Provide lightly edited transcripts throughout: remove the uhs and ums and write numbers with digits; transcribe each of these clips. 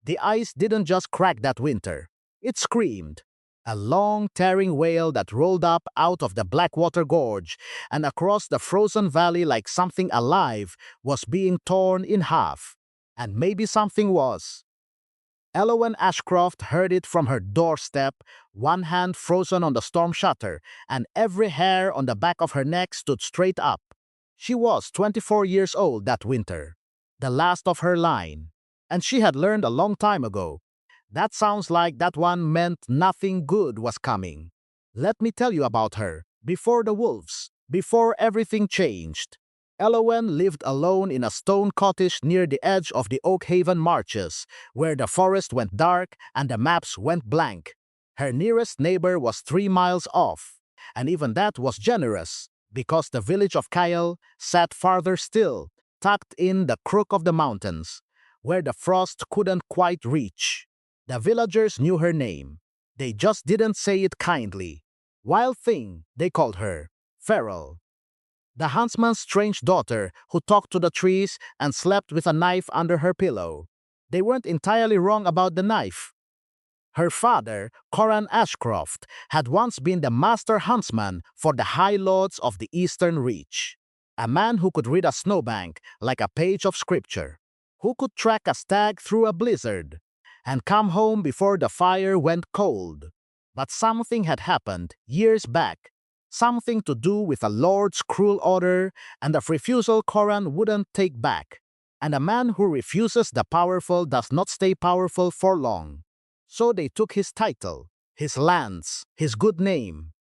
The ice didn't just crack that winter. It screamed. A long, tearing wail that rolled up out of the Blackwater Gorge and across the frozen valley like something alive was being torn in half. And maybe something was. Elowen Ashcroft heard it from her doorstep, one hand frozen on the storm shutter, and every hair on the back of her neck stood straight up. She was 24 years old that winter, the last of her line, and she had learned a long time ago. That sounds like that one meant nothing good was coming. Let me tell you about her, before the wolves, before everything changed. Elowen lived alone in a stone cottage near the edge of the Oakhaven marshes, where the forest went dark and the maps went blank. Her nearest neighbor was 3 miles off, and even that was generous, because the village of Kyle sat farther still, tucked in the crook of the mountains, where the frost couldn't quite reach. The villagers knew her name. They just didn't say it kindly. Wild Thing, they called her. Feral. The huntsman's strange daughter who talked to the trees and slept with a knife under her pillow. They weren't entirely wrong about the knife. Her father, Coran Ashcroft, had once been the master huntsman for the High Lords of the Eastern Reach. A man who could read a snowbank like a page of scripture, who could track a stag through a blizzard, and come home before the fire went cold. But something had happened years back, something to do with a lord's cruel order and a refusal Coran wouldn't take back. And a man who refuses the powerful does not stay powerful for long. So they took his title, his lands, his good name,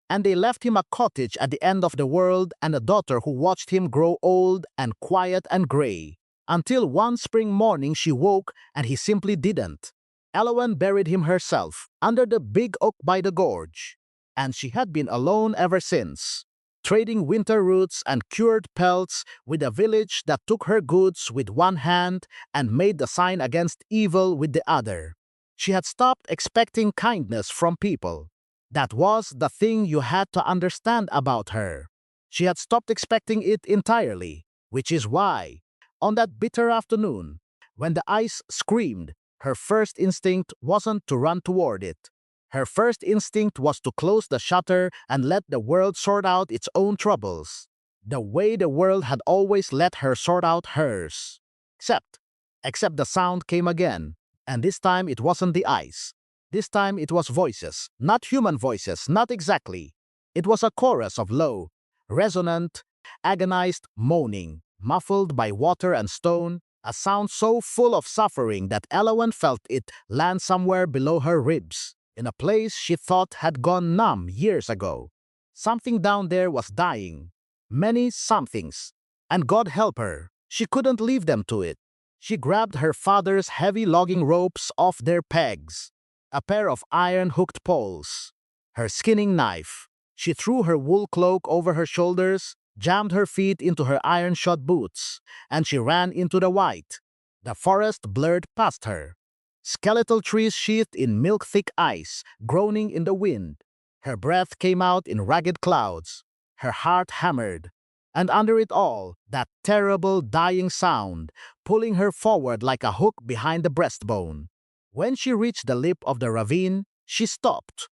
and they left him a cottage at the end of the world and a daughter who watched him grow old and quiet and gray, until one spring morning she woke and he simply didn't. Elowen buried him herself under the big oak by the gorge, and she had been alone ever since, trading winter roots and cured pelts with a village that took her goods with one hand and made the sign against evil with the other. She had stopped expecting kindness from people. That was the thing you had to understand about her. She had stopped expecting it entirely, which is why, on that bitter afternoon, when the ice screamed, her first instinct wasn't to run toward it. Her first instinct was to close the shutter and let the world sort out its own troubles, the way the world had always let her sort out hers. Except the sound came again, and this time it wasn't the ice. This time it was voices, not human voices, not exactly. It was a chorus of low, resonant, agonized moaning, muffled by water and stone, a sound so full of suffering that Elowen felt it land somewhere below her ribs, in a place she thought had gone numb years ago. Something down there was dying. Many somethings. And God help her, she couldn't leave them to it. She grabbed her father's heavy logging ropes off their pegs, a pair of iron-hooked poles, her skinning knife. She threw her wool cloak over her shoulders, jammed her feet into her iron-shod boots, and she ran into the white. The forest blurred past her. Skeletal trees sheathed in milk-thick ice, groaning in the wind. Her breath came out in ragged clouds. Her heart hammered. And under it all, that terrible dying sound, pulling her forward like a hook behind the breastbone. When she reached the lip of the ravine, she stopped.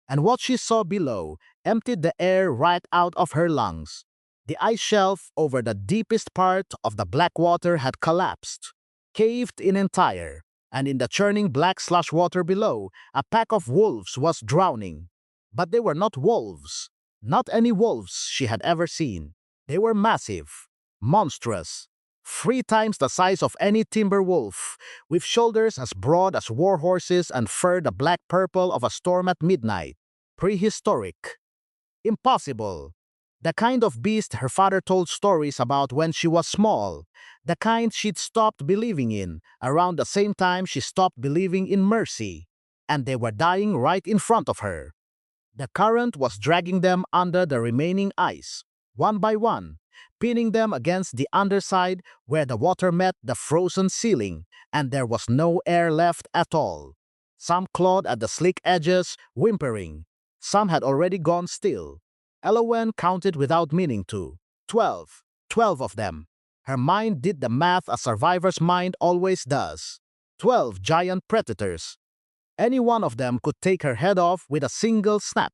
And what she saw below emptied the air right out of her lungs. The ice shelf over the deepest part of the Blackwater had collapsed, caved in entire, and in the churning black slush water below, a pack of wolves was drowning. But they were not wolves. Not any wolves she had ever seen. They were massive, monstrous, 3 times the size of any timber wolf, with shoulders as broad as war horses and fur the black purple of a storm at midnight. Prehistoric. Impossible. The kind of beast her father told stories about when she was small. The kind she'd stopped believing in, around the same time she stopped believing in mercy. And they were dying right in front of her. The current was dragging them under the remaining ice, one by one, pinning them against the underside where the water met the frozen ceiling, and there was no air left at all. Some clawed at the slick edges, whimpering. Some had already gone still. Elowen counted without meaning to. 12. 12 of them. Her mind did the math a survivor's mind always does. 12 giant predators. Any one of them could take her head off with a single snap.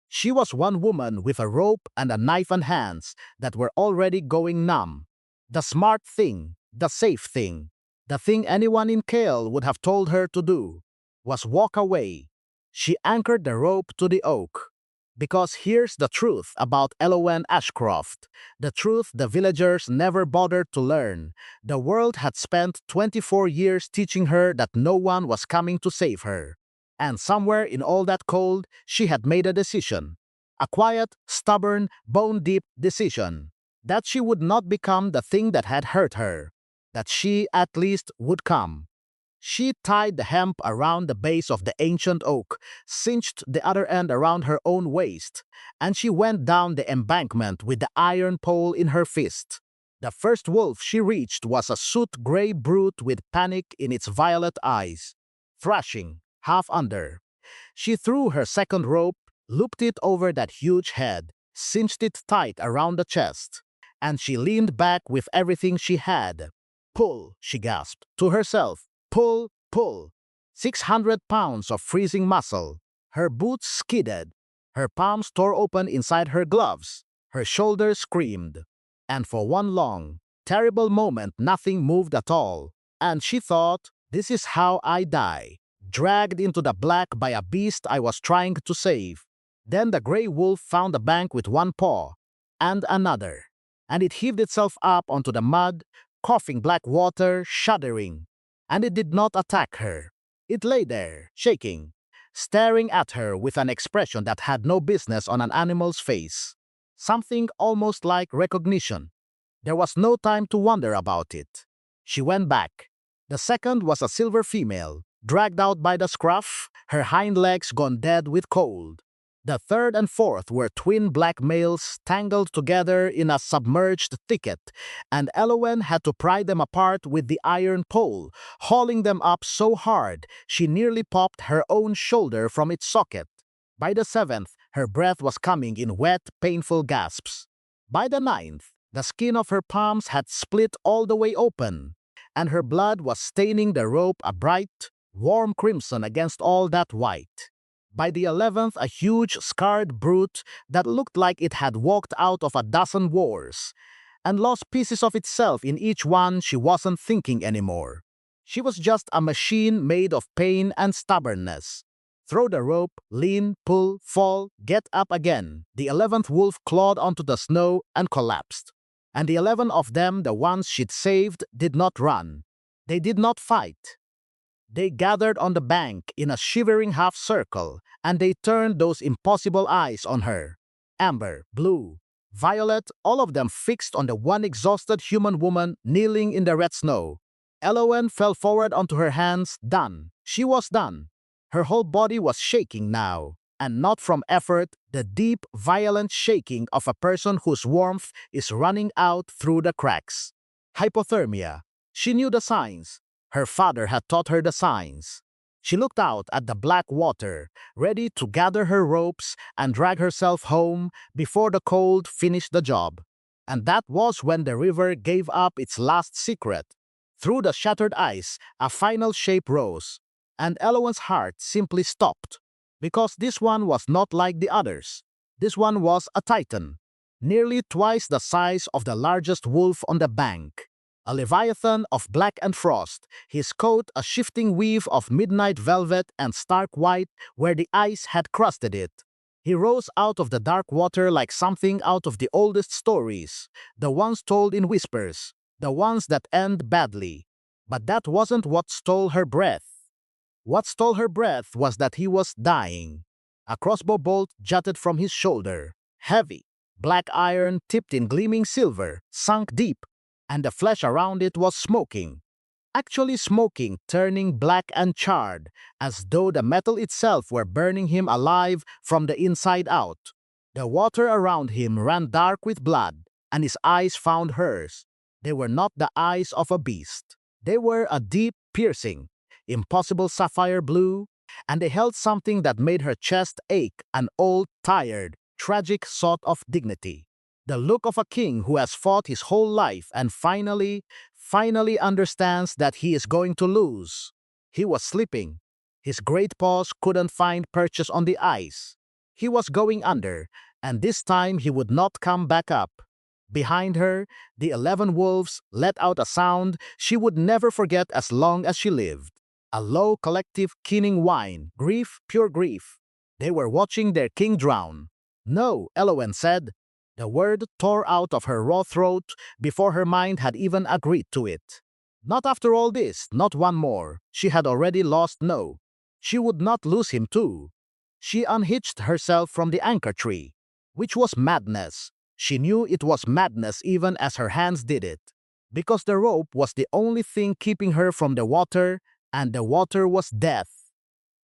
She was one woman with a rope and a knife in hands that were already going numb. The smart thing, the safe thing, the thing anyone in Kale would have told her to do, was walk away. She anchored the rope to the oak. Because here's the truth about Elowen Ashcroft, the truth the villagers never bothered to learn. The world had spent 24 years teaching her that no one was coming to save her. And somewhere in all that cold, she had made a decision. A quiet, stubborn, bone-deep decision. That she would not become the thing that had hurt her. That she, at least, would come. She tied the hemp around the base of the ancient oak, cinched the other end around her own waist, and she went down the embankment with the iron pole in her fist. The first wolf she reached was a soot gray brute with panic in its violet eyes, thrashing, half under. She threw her second rope, looped it over that huge head, cinched it tight around the chest, and she leaned back with everything she had. Pull, she gasped, to herself. Pull, pull. 600 pounds of freezing muscle. Her boots skidded. Her palms tore open inside her gloves. Her shoulders screamed. And for one long, terrible moment nothing moved at all. And she thought, this is how I die. Dragged into the black by a beast I was trying to save. Then the gray wolf found the bank with one paw. And another. And it heaved itself up onto the mud, coughing black water, shuddering. And it did not attack her. It lay there, shaking, staring at her with an expression that had no business on an animal's face. Something almost like recognition. There was no time to wonder about it. She went back. The second was a silver female, dragged out by the scruff, her hind legs gone dead with cold. The third and fourth were twin black males tangled together in a submerged thicket, and Elowen had to pry them apart with the iron pole, hauling them up so hard she nearly popped her own shoulder from its socket. By the seventh, her breath was coming in wet, painful gasps. By the ninth, the skin of her palms had split all the way open, and her blood was staining the rope a bright, warm crimson against all that white. By the 11th, a huge, scarred brute that looked like it had walked out of a dozen wars, and lost pieces of itself in each one. She wasn't thinking anymore. She was just a machine made of pain and stubbornness. Throw the rope, lean, pull, fall, get up again. The 11th wolf clawed onto the snow and collapsed. And the 11 of them, the ones she'd saved, did not run. They did not fight. They gathered on the bank in a shivering half-circle, and they turned those impossible eyes on her. Amber, blue, violet, all of them fixed on the one exhausted human woman kneeling in the red snow. Elowen fell forward onto her hands, done. She was done. Her whole body was shaking now, and not from effort, the deep, violent shaking of a person whose warmth is running out through the cracks. Hypothermia. She knew the signs. Her father had taught her the signs. She looked out at the black water, ready to gather her ropes and drag herself home before the cold finished the job. And that was when the river gave up its last secret. Through the shattered ice, a final shape rose, and Elowen's heart simply stopped. Because this one was not like the others. This one was a titan, nearly twice the size of the largest wolf on the bank. A leviathan of black and frost, his coat a shifting weave of midnight velvet and stark white where the ice had crusted it. He rose out of the dark water like something out of the oldest stories, the ones told in whispers, the ones that end badly. But that wasn't what stole her breath. What stole her breath was that he was dying. A crossbow bolt jutted from his shoulder, heavy, black iron tipped in gleaming silver, sunk deep, and the flesh around it was smoking. Actually smoking, turning black and charred, as though the metal itself were burning him alive from the inside out. The water around him ran dark with blood, and his eyes found hers. They were not the eyes of a beast. They were a deep, piercing, impossible sapphire blue, and they held something that made her chest ache, an old, tired, tragic sort of dignity. The look of a king who has fought his whole life and finally understands that he is going to lose. He was slipping. His great paws couldn't find purchase on the ice. He was going under, and this time he would not come back up. Behind her, the 11 wolves let out a sound she would never forget as long as she lived. A low, collective, keening whine, grief, pure grief. They were watching their king drown. No, Elowen said. The word tore out of her raw throat before her mind had even agreed to it. Not after all this, not one more. She had already lost no. She would not lose him too. She unhitched herself from the anchor tree, which was madness. She knew it was madness even as her hands did it. Because the rope was the only thing keeping her from the water, and the water was death.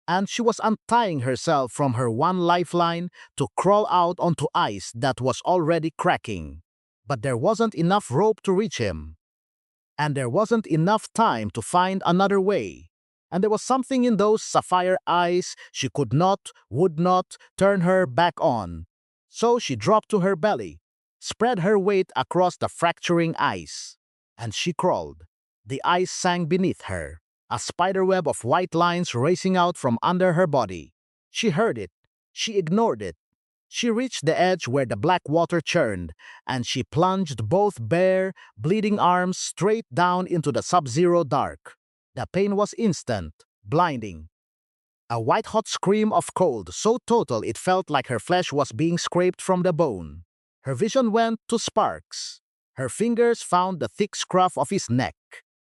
And she was untying herself from her one lifeline to crawl out onto ice that was already cracking. But there wasn't enough rope to reach him. And there wasn't enough time to find another way. And there was something in those sapphire eyes she could not, would not turn her back on. So she dropped to her belly, spread her weight across the fracturing ice, and she crawled. The ice sank beneath her, a spiderweb of white lines racing out from under her body. She heard it. She ignored it. She reached the edge where the black water churned, and she plunged both bare, bleeding arms straight down into the sub-zero dark. The pain was instant, blinding. A white-hot scream of cold, so total it felt like her flesh was being scraped from the bone. Her vision went to sparks. Her fingers found the thick scruff of his neck.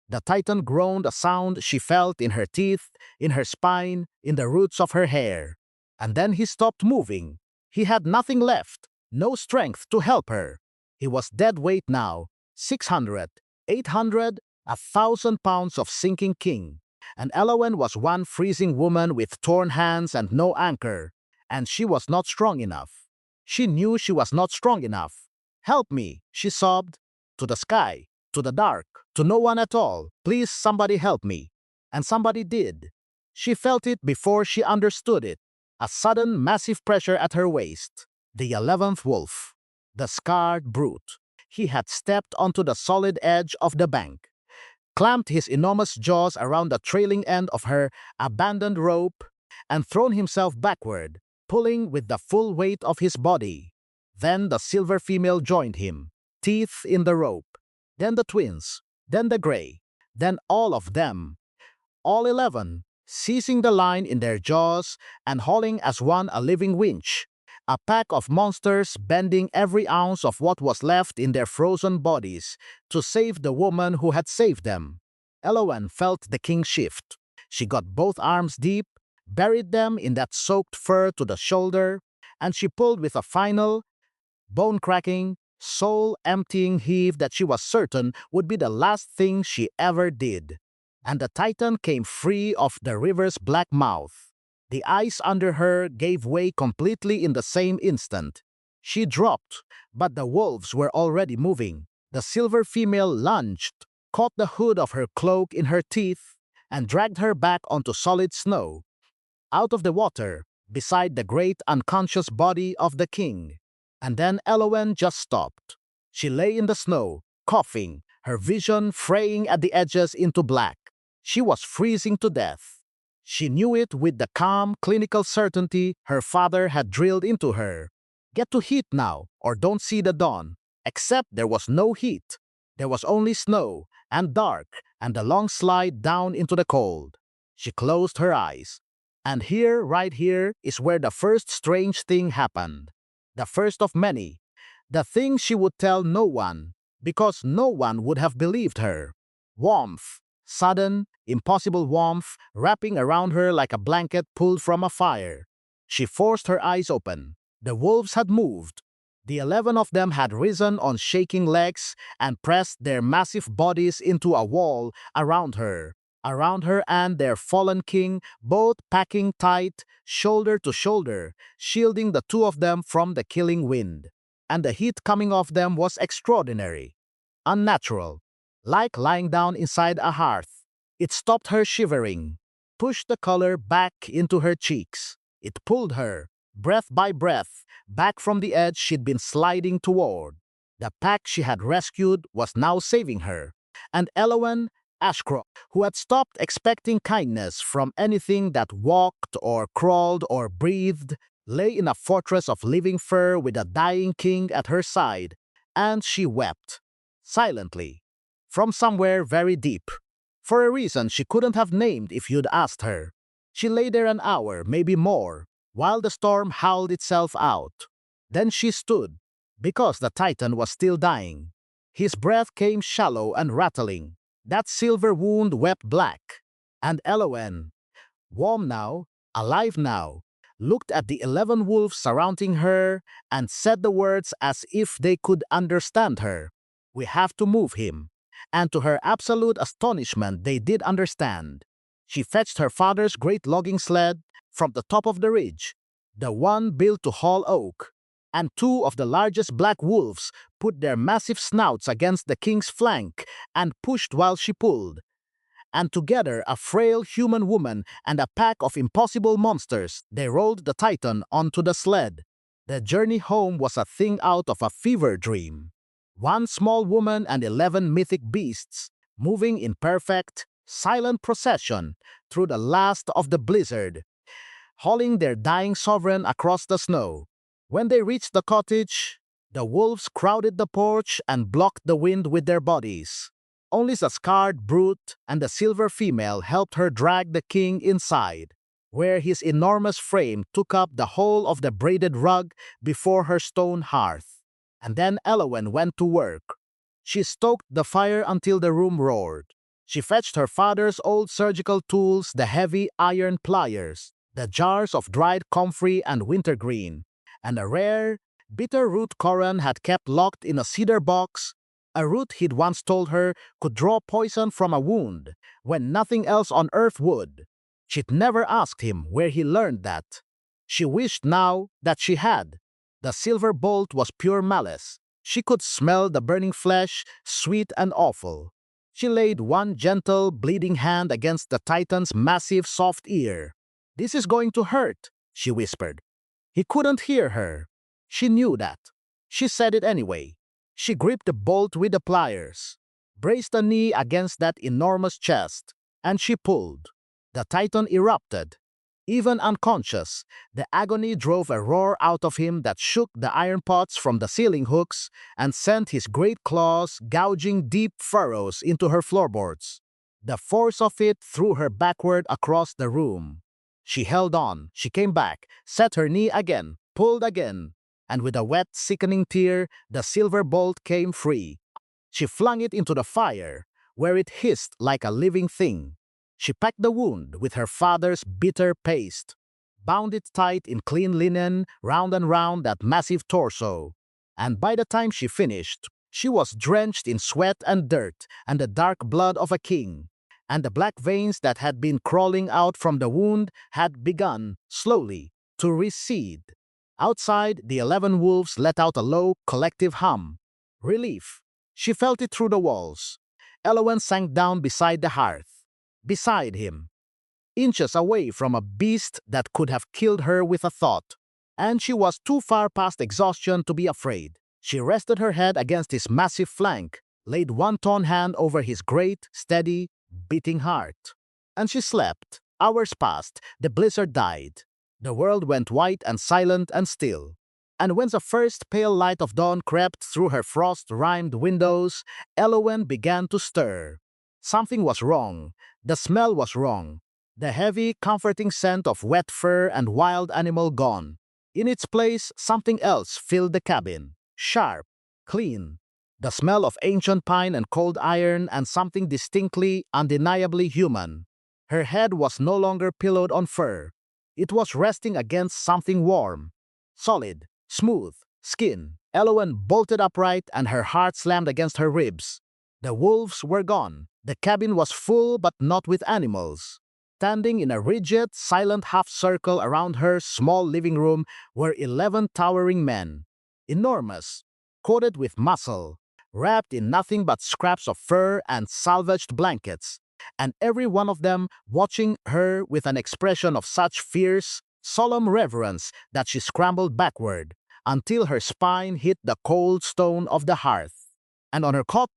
The Titan groaned a sound she felt in her teeth, in her spine, in the roots of her hair. And then he stopped moving. He had nothing left, no strength to help her. He was dead weight now, 600, 800, 1,000 pounds of sinking king. And Elowen was one freezing woman with torn hands and no anchor. And she was not strong enough. She knew she was not strong enough. "Help me," she sobbed. To the sky, to the dark, to no one at all. "Please, somebody help me." And somebody did. She felt it before she understood it. A sudden, massive pressure at her waist. The 11th wolf. The scarred brute. He had stepped onto the solid edge of the bank, clamped his enormous jaws around the trailing end of her abandoned rope, and thrown himself backward, pulling with the full weight of his body. Then the silver female joined him, teeth in the rope. Then the twins. Then the gray. Then all of them. All 11, seizing the line in their jaws and hauling as one a living winch. A pack of monsters bending every ounce of what was left in their frozen bodies to save the woman who had saved them. Elowen felt the king shift. She got both arms deep, buried them in that soaked fur to the shoulder, and she pulled with a final, bone-cracking, soul-emptying heave that she was certain would be the last thing she ever did. And the Titan came free of the river's black mouth. The ice under her gave way completely in the same instant. She dropped, but the wolves were already moving. The silver female lunged, caught the hood of her cloak in her teeth, and dragged her back onto solid snow, out of the water, beside the great unconscious body of the king. And then Elowen just stopped. She lay in the snow, coughing, her vision fraying at the edges into black. She was freezing to death. She knew it with the calm, clinical certainty her father had drilled into her. Get to heat now, or don't see the dawn. Except there was no heat. There was only snow, and dark, and the long slide down into the cold. She closed her eyes. And here, right here, is where the first strange thing happened. The first of many. The thing she would tell no one, because no one would have believed her. Warmth. Sudden, impossible warmth wrapping around her like a blanket pulled from a fire. She forced her eyes open. The wolves had moved. The 11 of them had risen on shaking legs and pressed their massive bodies into a wall around her and their fallen king, both packing tight, shoulder to shoulder, shielding the two of them from the killing wind. And the heat coming off them was extraordinary, unnatural, like lying down inside a hearth. It stopped her shivering, pushed the color back into her cheeks. It pulled her, breath by breath, back from the edge she'd been sliding toward. The pack she had rescued was now saving her, and Elowen Ashcroft, who had stopped expecting kindness from anything that walked or crawled or breathed, lay in a fortress of living fur with a dying king at her side, and she wept, silently, from somewhere very deep, for a reason she couldn't have named if you'd asked her. She lay there an hour, maybe more, while the storm howled itself out. Then she stood, because the Titan was still dying. His breath came shallow and rattling. That silver wound wept black. And Elowen, warm now, alive now, looked at the 11 wolves surrounding her and said the words as if they could understand her. We have to move him. And to her absolute astonishment, they did understand. She fetched her father's great logging sled from the top of the ridge, the one built to haul oak, and two of the largest black wolves put their massive snouts against the king's flank and pushed while she pulled. And together, a frail human woman and a pack of impossible monsters, they rolled the Titan onto the sled. The journey home was a thing out of a fever dream. One small woman and 11 mythic beasts, moving in perfect, silent procession through the last of the blizzard, hauling their dying sovereign across the snow. When they reached the cottage, the wolves crowded the porch and blocked the wind with their bodies. Only the scarred brute and the silver female helped her drag the king inside, where his enormous frame took up the whole of the braided rug before her stone hearth. And then Elowen went to work. She stoked the fire until the room roared. She fetched her father's old surgical tools, the heavy iron pliers, the jars of dried comfrey and wintergreen, and a rare, bitter root Coran had kept locked in a cedar box, a root he'd once told her could draw poison from a wound when nothing else on earth would. She'd never asked him where he learned that. She wished now that she had. The silver bolt was pure malice. She could smell the burning flesh, sweet and awful. She laid one gentle, bleeding hand against the Titan's massive, soft ear. "This is going to hurt," she whispered. He couldn't hear her. She knew that. She said it anyway. She gripped the bolt with the pliers, braced a knee against that enormous chest, and she pulled. The Titan erupted. Even unconscious, the agony drove a roar out of him that shook the iron pots from the ceiling hooks and sent his great claws gouging deep furrows into her floorboards. The force of it threw her backward across the room. She held on, she came back, set her knee again, pulled again, and with a wet, sickening tear, the silver bolt came free. She flung it into the fire, where it hissed like a living thing. She packed the wound with her father's bitter paste, bound it tight in clean linen round and round that massive torso, and by the time she finished, she was drenched in sweat and dirt and the dark blood of a king, and the black veins that had been crawling out from the wound had begun, slowly, to recede. Outside, the 11 wolves let out a low, collective hum. Relief. She felt it through the walls. Elowen sank down beside the hearth. Beside him, inches away from a beast that could have killed her with a thought. And she was too far past exhaustion to be afraid. She rested her head against his massive flank, laid one torn hand over his great, steady, beating heart. And she slept. Hours passed. The blizzard died. The world went white and silent and still. And when the first pale light of dawn crept through her frost-rimed windows, Elowen began to stir. Something was wrong. The smell was wrong. The heavy, comforting scent of wet fur and wild animal gone. In its place, something else filled the cabin. Sharp, clean. The smell of ancient pine and cold iron and something distinctly, undeniably human. Her head was no longer pillowed on fur. It was resting against something warm, solid, smooth, skin. Elowen bolted upright and her heart slammed against her ribs. The wolves were gone. The cabin was full but not with animals. Standing in a rigid, silent half-circle around her small living room were 11 towering men. Enormous, coated with muscle, wrapped in nothing but scraps of fur and salvaged blankets, and every one of them watching her with an expression of such fierce, solemn reverence that she scrambled backward until her spine hit the cold stone of the hearth. And on her cot,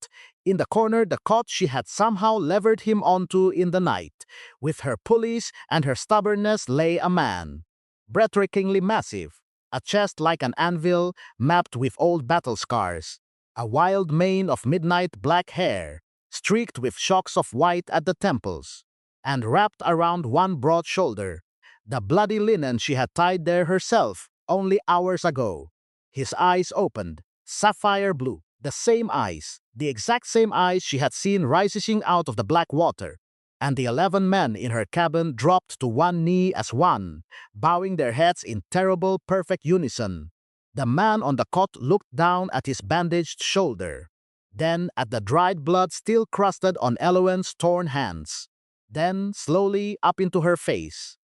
in the corner, the cot she had somehow levered him onto in the night, with her pulleys and her stubbornness lay a man, breathtakingly massive, a chest like an anvil mapped with old battle scars, a wild mane of midnight black hair, streaked with shocks of white at the temples, and wrapped around one broad shoulder, the bloody linen she had tied there herself only hours ago. His eyes opened, sapphire blue, the same eyes, the exact same eyes she had seen rising out of the black water. And the 11 men in her cabin dropped to one knee as one, bowing their heads in terrible, perfect unison. The man on the cot looked down at his bandaged shoulder, then at the dried blood still crusted on Elowen's torn hands, then slowly up into her face.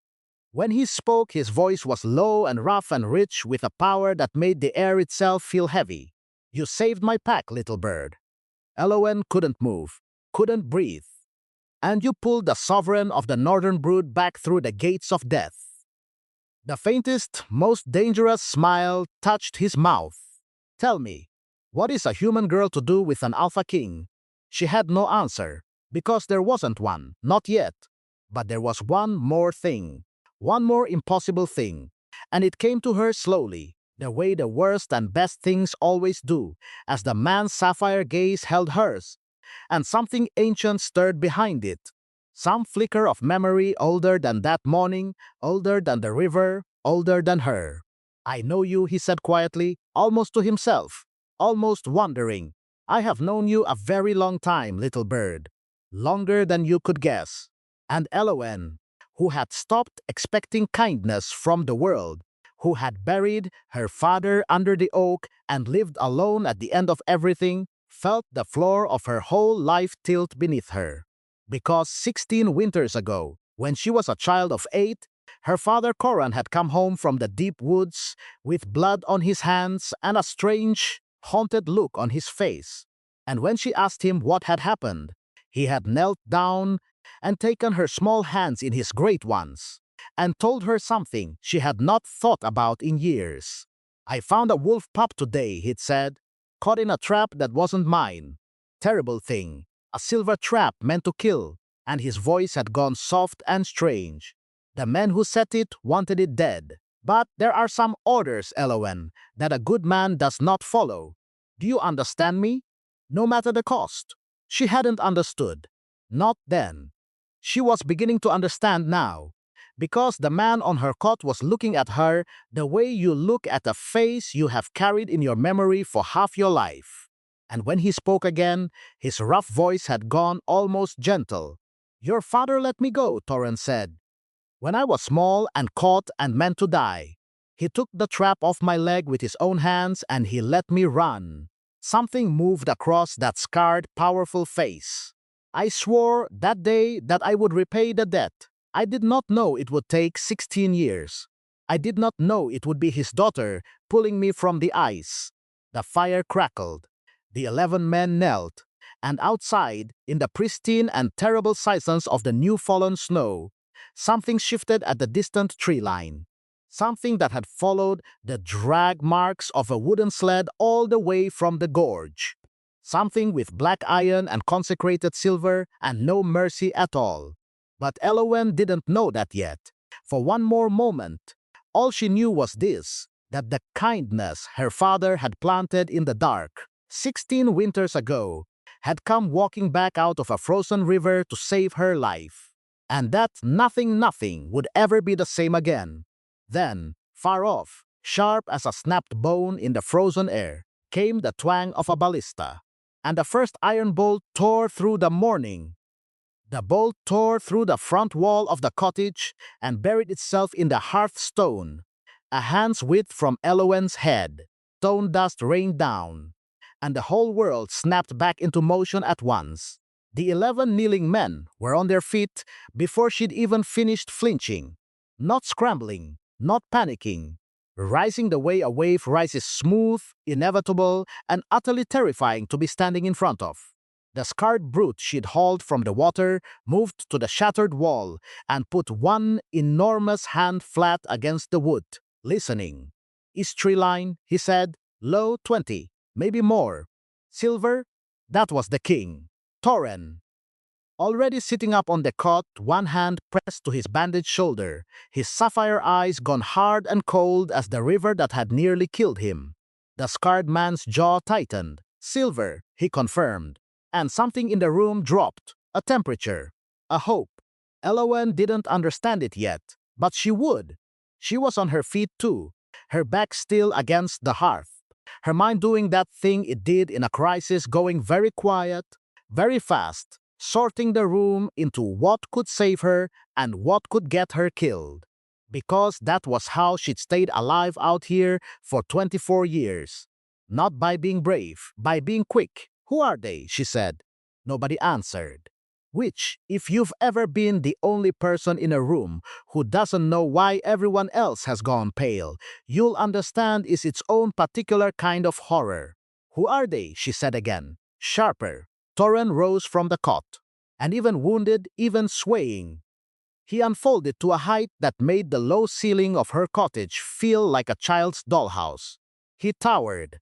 When he spoke, his voice was low and rough and rich with a power that made the air itself feel heavy. "You saved my pack, little bird." Elowen couldn't move, couldn't breathe. "And you pulled the sovereign of the northern brood back through the gates of death." The faintest, most dangerous smile touched his mouth. "Tell me, what is a human girl to do with an alpha king?" She had no answer, because there wasn't one, not yet. But there was one more thing. One more impossible thing, and it came to her slowly, the way the worst and best things always do, as the man's sapphire gaze held hers, and something ancient stirred behind it. Some flicker of memory older than that morning, older than the river, older than her. "I know you," he said quietly, almost to himself, almost wondering. "I have known you a very long time, little bird. Longer than you could guess." And Elowen, who had stopped expecting kindness from the world, who had buried her father under the oak and lived alone at the end of everything, felt the floor of her whole life tilt beneath her. Because 16 winters ago, when she was a child of 8, her father Coran had come home from the deep woods with blood on his hands and a strange, haunted look on his face. And when she asked him what had happened, he had knelt down and taken her small hands in his great ones, and told her something she had not thought about in years. "I found a wolf pup today," he'd said, "caught in a trap that wasn't mine. Terrible thing, a silver trap meant to kill," and his voice had gone soft and strange. "The men who set it wanted it dead. But there are some orders, Elowen, that a good man does not follow. Do you understand me? No matter the cost." She hadn't understood. Not then. She was beginning to understand now, because the man on her cot was looking at her the way you look at a face you have carried in your memory for half your life. And when he spoke again, his rough voice had gone almost gentle. "Your father let me go," Torrance said, "when I was small and caught and meant to die. He took the trap off my leg with his own hands and he let me run." Something moved across that scarred, powerful face. "I swore that day that I would repay the debt. I did not know it would take 16 years. I did not know it would be his daughter pulling me from the ice." The fire crackled. The 11 men knelt, and outside, in the pristine and terrible silence of the new-fallen snow, something shifted at the distant tree line. Something that had followed the drag marks of a wooden sled all the way from the gorge. Something with black iron and consecrated silver and no mercy at all. But Elowen didn't know that yet. For one more moment, all she knew was this, that the kindness her father had planted in the dark 16 winters ago had come walking back out of a frozen river to save her life. And that nothing would ever be the same again. Then, far off, sharp as a snapped bone in the frozen air, came the twang of a ballista. And the first iron bolt tore through the morning. The bolt tore through the front wall of the cottage and buried itself in the hearthstone, a hand's width from Elowen's head. Stone dust rained down, and the whole world snapped back into motion at once. The 11 kneeling men were on their feet before she'd even finished flinching. Not scrambling, not panicking. Rising the way a wave rises, smooth, inevitable, and utterly terrifying to be standing in front of. The scarred brute she'd hauled from the water moved to the shattered wall and put one enormous hand flat against the wood, listening. "East tree line," he said, "low 20, maybe more. Silver, That was the king, Torren. Already sitting up on the cot, one hand pressed to his bandaged shoulder, his sapphire eyes gone hard and cold as the river that had nearly killed him. The scarred man's jaw tightened. Silver, he confirmed. And something in the room dropped. A temperature. A hope. Elowen didn't understand it yet, but she would. She was on her feet too, her back still against the hearth. Her mind doing that thing it did in a crisis, going very quiet, very fast, sorting the room into what could save her and what could get her killed. Because that was how she'd stayed alive out here for 24 years. Not by being brave, by being quick. Who are they? She said. Nobody answered. Which, if you've ever been the only person in a room who doesn't know why everyone else has gone pale, you'll understand is its own particular kind of horror. Who are they? She said again, sharper. Torren rose from the cot, and even wounded, even swaying, he unfolded to a height that made the low ceiling of her cottage feel like a child's dollhouse. He towered.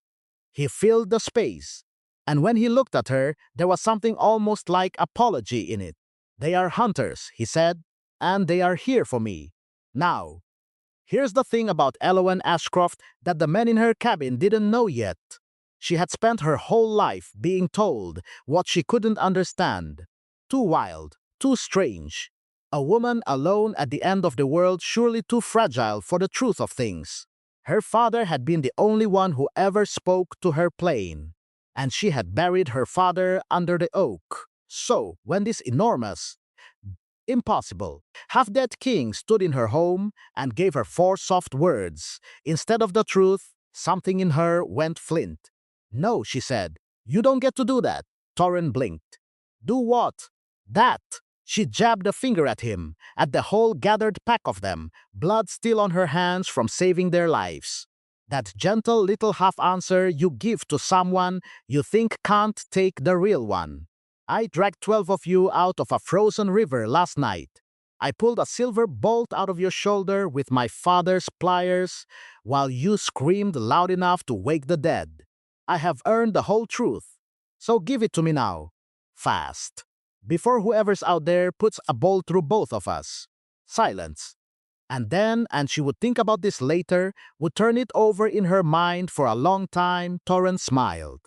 He filled the space. And when he looked at her, there was something almost like apology in it. They are hunters, he said, and they are here for me. Now, here's the thing about Elowen Ashcroft that the men in her cabin didn't know yet. She had spent her whole life being told what she couldn't understand. Too wild, too strange. A woman alone at the end of the world, surely too fragile for the truth of things. Her father had been the only one who ever spoke to her plain, and she had buried her father under the oak. So, when this enormous, impossible, half-dead king stood in her home and gave her 4 soft words, instead of the truth, something in her went flint. No, she said, you don't get to do that. Torren blinked. Do what? That. She jabbed a finger at him, at the whole gathered pack of them, blood still on her hands from saving their lives. That gentle little half-answer you give to someone you think can't take the real one. I dragged 12 of you out of a frozen river last night. I pulled a silver bolt out of your shoulder with my father's pliers while you screamed loud enough to wake the dead. I have earned the whole truth. So give it to me now. Fast. Before whoever's out there puts a bolt through both of us. Silence. And then, and she would think about this later, would turn it over in her mind for a long time, Torren smiled.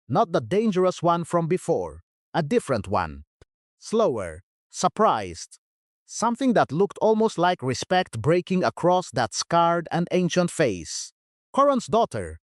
Not the dangerous one from before. A different one. Slower. Surprised. Something that looked almost like respect breaking across that scarred and ancient face. Corran's daughter,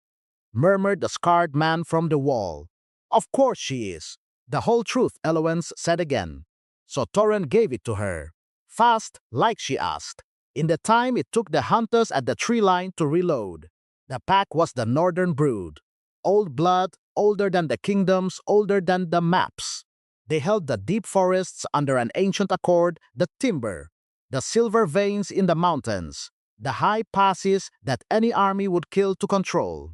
murmured the scarred man from the wall. Of course she is. The whole truth, Elowen said again. So Torren gave it to her. Fast, like she asked. In the time it took the hunters at the tree line to reload. The pack was the northern brood. Old blood, older than the kingdoms, older than the maps. They held the deep forests under an ancient accord, the timber, the silver veins in the mountains, the high passes that any army would kill to control.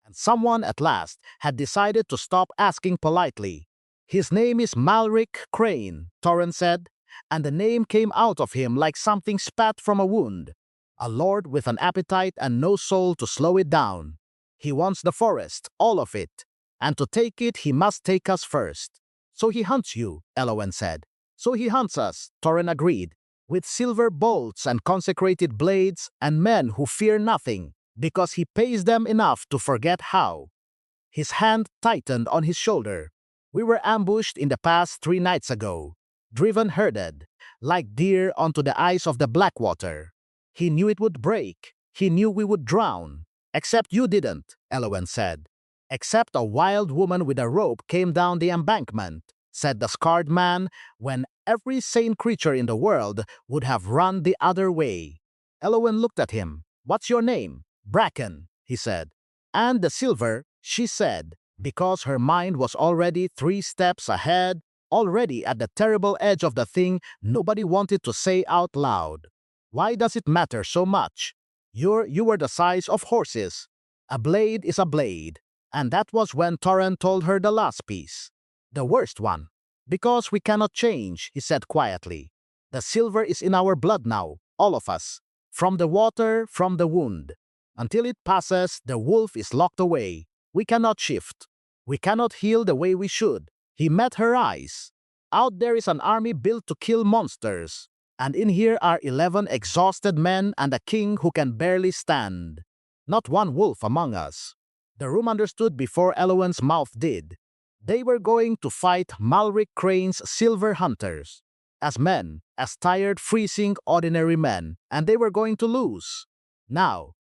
And someone at last had decided to stop asking politely. His name is Malric Crane, Torren said, and the name came out of him like something spat from a wound. A lord with an appetite and no soul to slow it down. He wants the forest, all of it, and to take it he must take us first. So he hunts you, Elowen said. So he hunts us, Torren agreed, with silver bolts and consecrated blades and men who fear nothing, because he pays them enough to forget how. His hand tightened on his shoulder. We were ambushed in the past 3 nights ago, driven herded, like deer onto the ice of the Blackwater. He knew it would break. He knew we would drown. Except you didn't, Elowen said. Except a wild woman with a rope came down the embankment, said the scarred man, when every sane creature in the world would have run the other way. Elowen looked at him. What's your name? Bracken, he said. And the silver, she said, because her mind was already 3 steps ahead, already at the terrible edge of the thing nobody wanted to say out loud. Why does it matter so much? You were the size of horses. A blade is a blade. And that was when Torren told her the last piece. The worst one. Because we cannot change, he said quietly. The silver is in our blood now, all of us. From the water, from the wound. Until it passes, the wolf is locked away. We cannot shift. We cannot heal the way we should. He met her eyes. Out there is an army built to kill monsters. And in here are 11 exhausted men and a king who can barely stand. Not one wolf among us. The room understood before Elowen's mouth did. They were going to fight Malric Crane's silver hunters. As men, as tired, freezing, ordinary men, and they were going to lose. Now,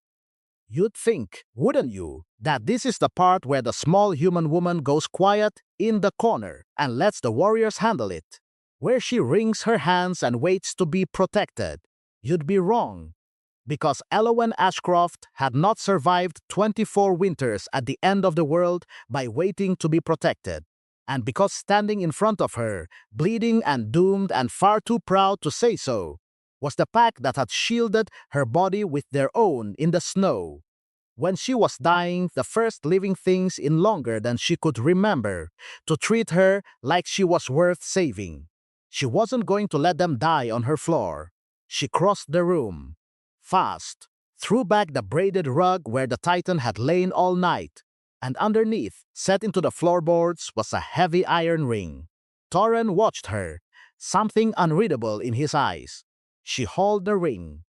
you'd think, wouldn't you, that this is the part where the small human woman goes quiet in the corner and lets the warriors handle it, where she wrings her hands and waits to be protected. You'd be wrong, because Elowen Ashcroft had not survived 24 winters at the end of the world by waiting to be protected, and because standing in front of her, bleeding and doomed and far too proud to say so, was the pack that had shielded her body with their own in the snow. When she was dying, the first living things in longer than she could remember, to treat her like she was worth saving. She wasn't going to let them die on her floor. She crossed the room. Fast, threw back the braided rug where the Titan had lain all night, and underneath, set into the floorboards, was a heavy iron ring. Torren watched her, something unreadable in his eyes. She hauled the ring.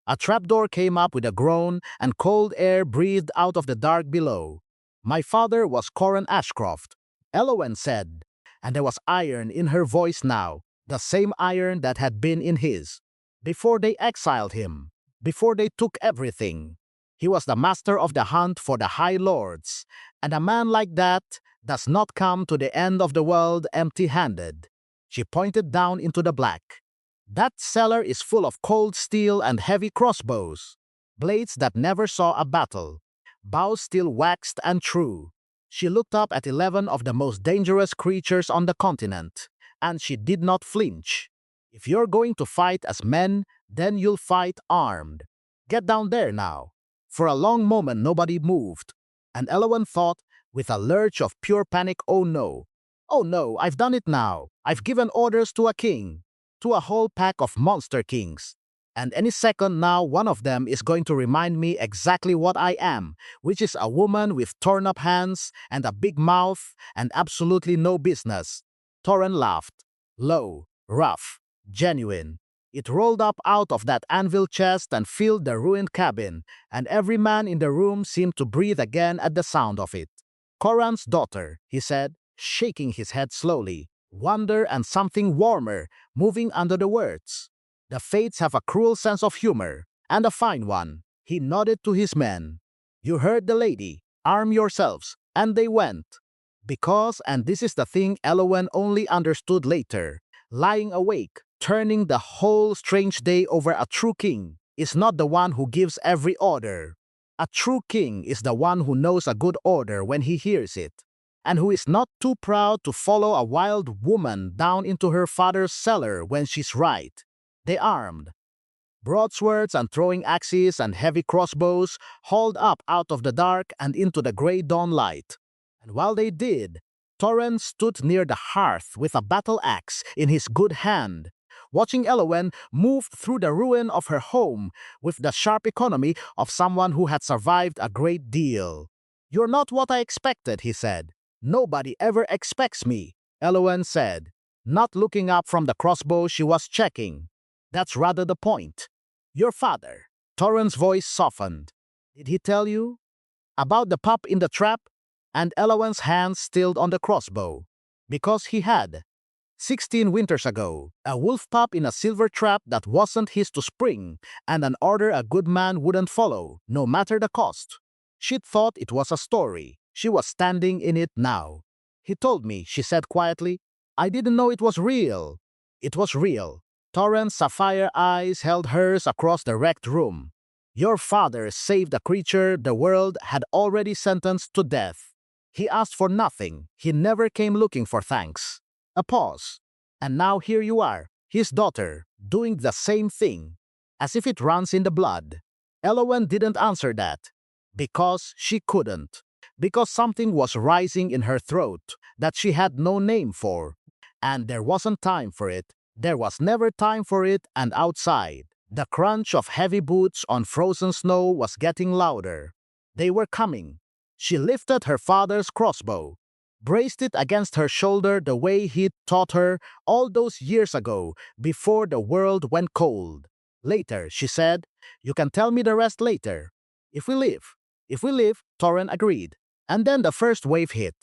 A trapdoor came up with a groan, and cold air breathed out of the dark below. My father was Corran Ashcroft, Elowen said, and there was iron in her voice now, the same iron that had been in his. Before they exiled him, before they took everything, he was the master of the hunt for the High Lords, and a man like that does not come to the end of the world empty-handed. She pointed down into the black. That cellar is full of cold steel and heavy crossbows, blades that never saw a battle, bows still waxed and true. She looked up at 11 of the most dangerous creatures on the continent, and she did not flinch. If you're going to fight as men, then you'll fight armed. Get down there now. For a long moment nobody moved, and Elowen thought, with a lurch of pure panic, oh no, I've done it now. I've given orders to a king, to a whole pack of monster kings. And any second now one of them is going to remind me exactly what I am, which is a woman with torn up hands and a big mouth and absolutely no business. Torren laughed. Low, rough, genuine. It rolled up out of that anvil chest and filled the ruined cabin, and every man in the room seemed to breathe again at the sound of it. Corran's daughter, he said, shaking his head slowly. Wonder and something warmer moving under the words. The Fates have a cruel sense of humor, and a fine one. He nodded to his men. You heard the lady. Arm yourselves. And they went. Because, and this is the thing Elowen only understood later, lying awake, turning the whole strange day over, a true king is not the one who gives every order. A true king is the one who knows a good order when he hears it, and who is not too proud to follow a wild woman down into her father's cellar when she's right. They armed. Broadswords and throwing axes and heavy crossbows hauled up out of the dark and into the gray dawn light. And while they did, Torren stood near the hearth with a battle axe in his good hand, watching Elowen move through the ruin of her home with the sharp economy of someone who had survived a great deal. You're not what I expected, he said. Nobody ever expects me, Elowen said, not looking up from the crossbow she was checking. That's rather the point. Your father. Torren's voice softened. Did he tell you? About the pup in the trap? And Elowen's hand stilled on the crossbow. Because he had. 16 winters ago, a wolf pup in a silver trap that wasn't his to spring, and an order a good man wouldn't follow, no matter the cost. She'd thought it was a story. She was standing in it now. He told me, she said quietly. I didn't know it was real. It was real. Torren's sapphire eyes held hers across the wrecked room. Your father saved a creature the world had already sentenced to death. He asked for nothing. He never came looking for thanks. A pause. And now here you are, his daughter, doing the same thing, as if it runs in the blood. Elowen didn't answer that. Because she couldn't. Because something was rising in her throat that she had no name for. And there wasn't time for it. There was never time for it, and outside, the crunch of heavy boots on frozen snow was getting louder. They were coming. She lifted her father's crossbow. braced it against her shoulder the way he'd taught her all those years ago, before the world went cold. Later, she said, you can tell me the rest later. If we live. If we live, Torren agreed. And then the first wave hit.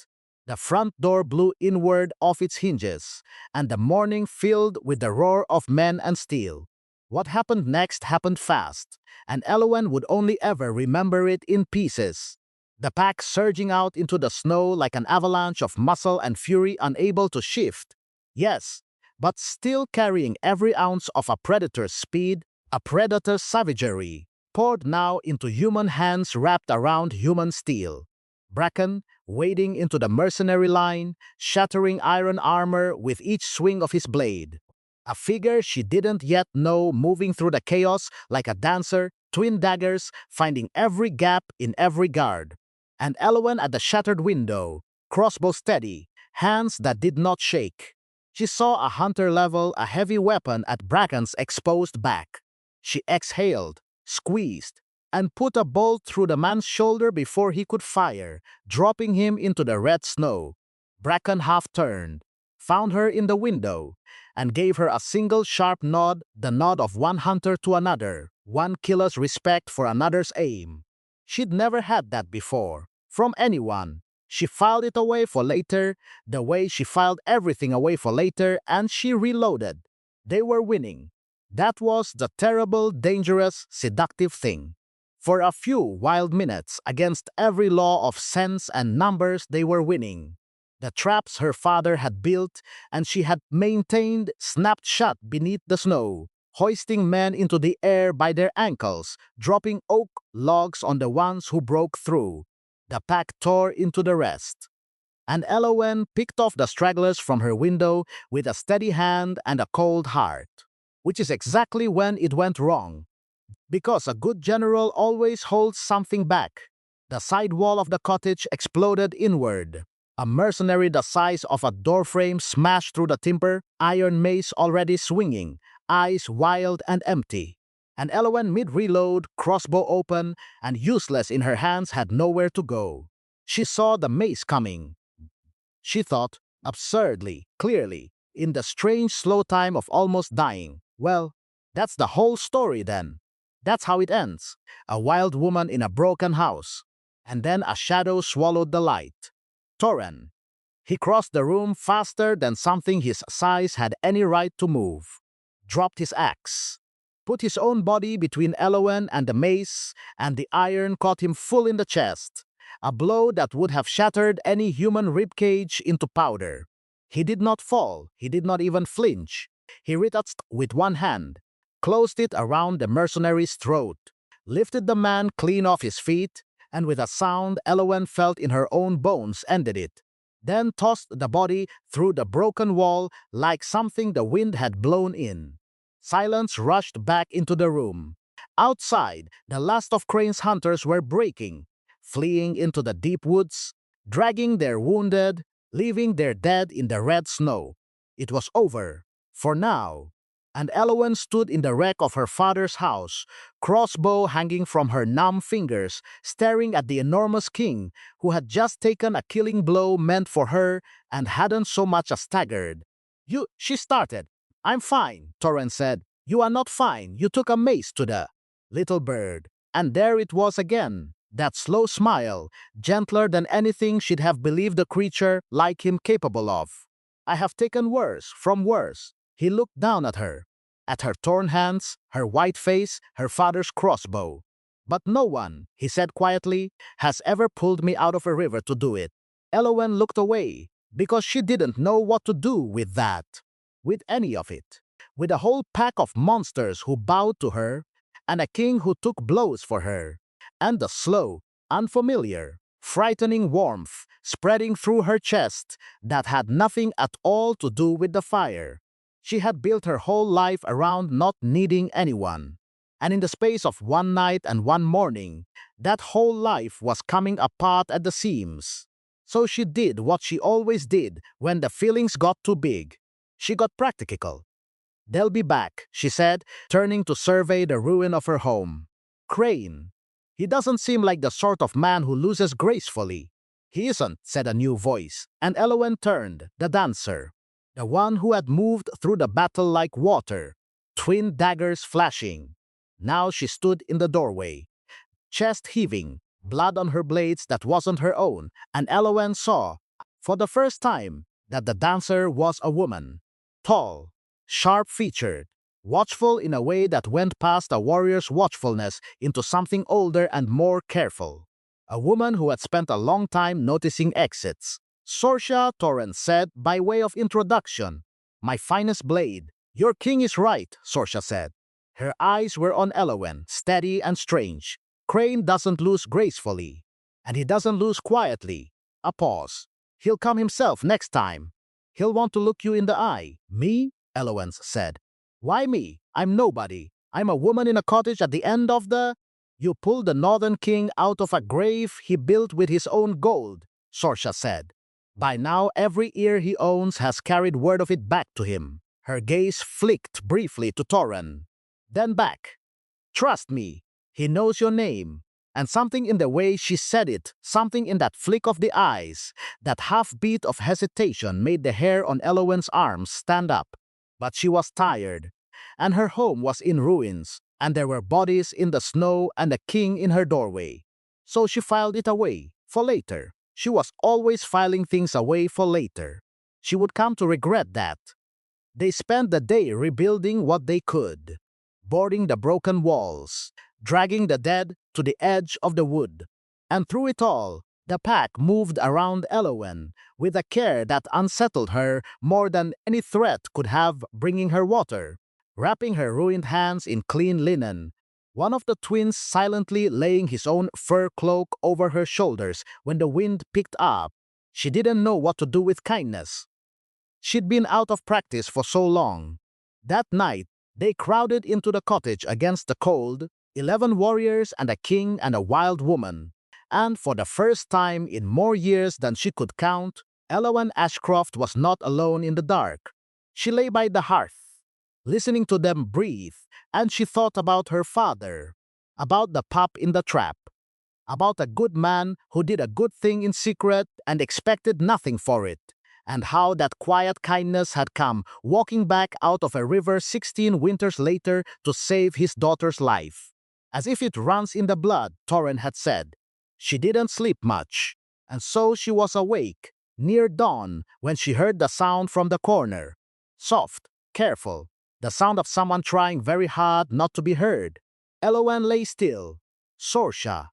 The front door blew inward off its hinges, and the morning filled with the roar of men and steel. What happened next happened fast, and Elowen would only ever remember it in pieces. The pack surging out into the snow like an avalanche of muscle and fury unable to shift. Yes, but still carrying every ounce of a predator's speed, a predator's savagery, poured now into human hands wrapped around human steel. Bracken, wading into the mercenary line, shattering iron armor with each swing of his blade. A figure she didn't yet know moving through the chaos like a dancer, twin daggers, finding every gap in every guard. And Elowen at the shattered window, crossbow steady, hands that did not shake. She saw a hunter level a heavy weapon at Bracken's exposed back. She exhaled, squeezed, and put a bolt through the man's shoulder before he could fire, dropping him into the red snow. Bracken half turned, found her in the window, and gave her a single sharp nod, the nod of one hunter to another, one killer's respect for another's aim. She'd never had that before, from anyone. She filed it away for later, the way she filed everything away for later, and she reloaded. They were winning. That was the terrible, dangerous, seductive thing. For a few wild minutes, against every law of sense and numbers, they were winning. The traps her father had built and she had maintained snapped shut beneath the snow, hoisting men into the air by their ankles, dropping oak logs on the ones who broke through. The pack tore into the rest. And Elowen picked off the stragglers from her window with a steady hand and a cold heart. Which is exactly when it went wrong. Because a good general always holds something back. The side wall of the cottage exploded inward. A mercenary the size of a doorframe smashed through the timber, iron mace already swinging, eyes wild and empty. And Elowen mid-reload, crossbow open, and useless in her hands had nowhere to go. She saw the mace coming. She thought, absurdly, clearly, in the strange slow time of almost dying. Well, that's the whole story then. That's how it ends. A wild woman in a broken house. And then a shadow swallowed the light. Torren. He crossed the room faster than something his size had any right to move. Dropped his axe. Put his own body between Elowen and the mace, and the iron caught him full in the chest. A blow that would have shattered any human ribcage into powder. He did not fall. He did not even flinch. He retouched with one hand, closed it around the mercenary's throat, lifted the man clean off his feet, and with a sound Elowen felt in her own bones ended it, then tossed the body through the broken wall like something the wind had blown in. Silence rushed back into the room. Outside, the last of Crane's hunters were breaking, fleeing into the deep woods, dragging their wounded, leaving their dead in the red snow. It was over. For now. And Elowen stood in the wreck of her father's house, crossbow hanging from her numb fingers, staring at the enormous king who had just taken a killing blow meant for her and hadn't so much as staggered. She started. I'm fine, Torren said. You are not fine. You took a mace to the little bird. And there it was again, that slow smile, gentler than anything she'd have believed a creature like him capable of. I have taken worse, from worse. He looked down at her torn hands, her white face, her father's crossbow. But no one, he said quietly, has ever pulled me out of a river to do it. Elowen looked away, because she didn't know what to do with that. With any of it. With a whole pack of monsters who bowed to her, and a king who took blows for her. And the slow, unfamiliar, frightening warmth spreading through her chest that had nothing at all to do with the fire. She had built her whole life around not needing anyone. And in the space of one night and one morning, that whole life was coming apart at the seams. So she did what she always did when the feelings got too big. She got practical. They'll be back, she said, turning to survey the ruin of her home. Crane. He doesn't seem like the sort of man who loses gracefully. He isn't, said a new voice, and Elowen turned, the dancer, the one who had moved through the battle like water, twin daggers flashing. Now she stood in the doorway, chest heaving, blood on her blades that wasn't her own, and Elowen saw, for the first time, that the dancer was a woman. Tall, sharp-featured, watchful in a way that went past a warrior's watchfulness into something older and more careful. A woman who had spent a long time noticing exits. Sorsha, Torrent said by way of introduction. My finest blade. Your king is right, Sorsha said. Her eyes were on Elowen, steady and strange. Crane doesn't lose gracefully, and he doesn't lose quietly. A pause. He'll come himself next time. He'll want to look you in the eye. Me? Elowen said. Why me? I'm nobody. I'm a woman in a cottage at the end of the... You pulled the Northern King out of a grave he built with his own gold, Sorsha said. By now every ear he owns has carried word of it back to him. Her gaze flicked briefly to Torren, then back. Trust me, he knows your name. And something in the way she said it, something in that flick of the eyes, that half-beat of hesitation made the hair on Elowen's arms stand up. But she was tired, and her home was in ruins, and there were bodies in the snow and a king in her doorway. So she filed it away, for later. She was always filing things away for later. She would come to regret that. They spent the day rebuilding what they could, boarding the broken walls, dragging the dead to the edge of the wood. And through it all, the pack moved around Elowen with a care that unsettled her more than any threat could have, bringing her water, wrapping her ruined hands in clean linen, one of the twins silently laying his own fur cloak over her shoulders when the wind picked up. She didn't know what to do with kindness. She'd been out of practice for so long. That night, they crowded into the cottage against the cold, 11 warriors and a king and a wild woman. And for the first time in more years than she could count, Elowen Ashcroft was not alone in the dark. She lay by the hearth, listening to them breathe, and she thought about her father, about the pup in the trap, about a good man who did a good thing in secret and expected nothing for it, and how that quiet kindness had come walking back out of a river 16 winters later to save his daughter's life. As if it runs in the blood, Torren had said. She didn't sleep much, and so she was awake, near dawn, when she heard the sound from the corner. Soft, careful, the sound of someone trying very hard not to be heard. Elowen lay still. Sorsha.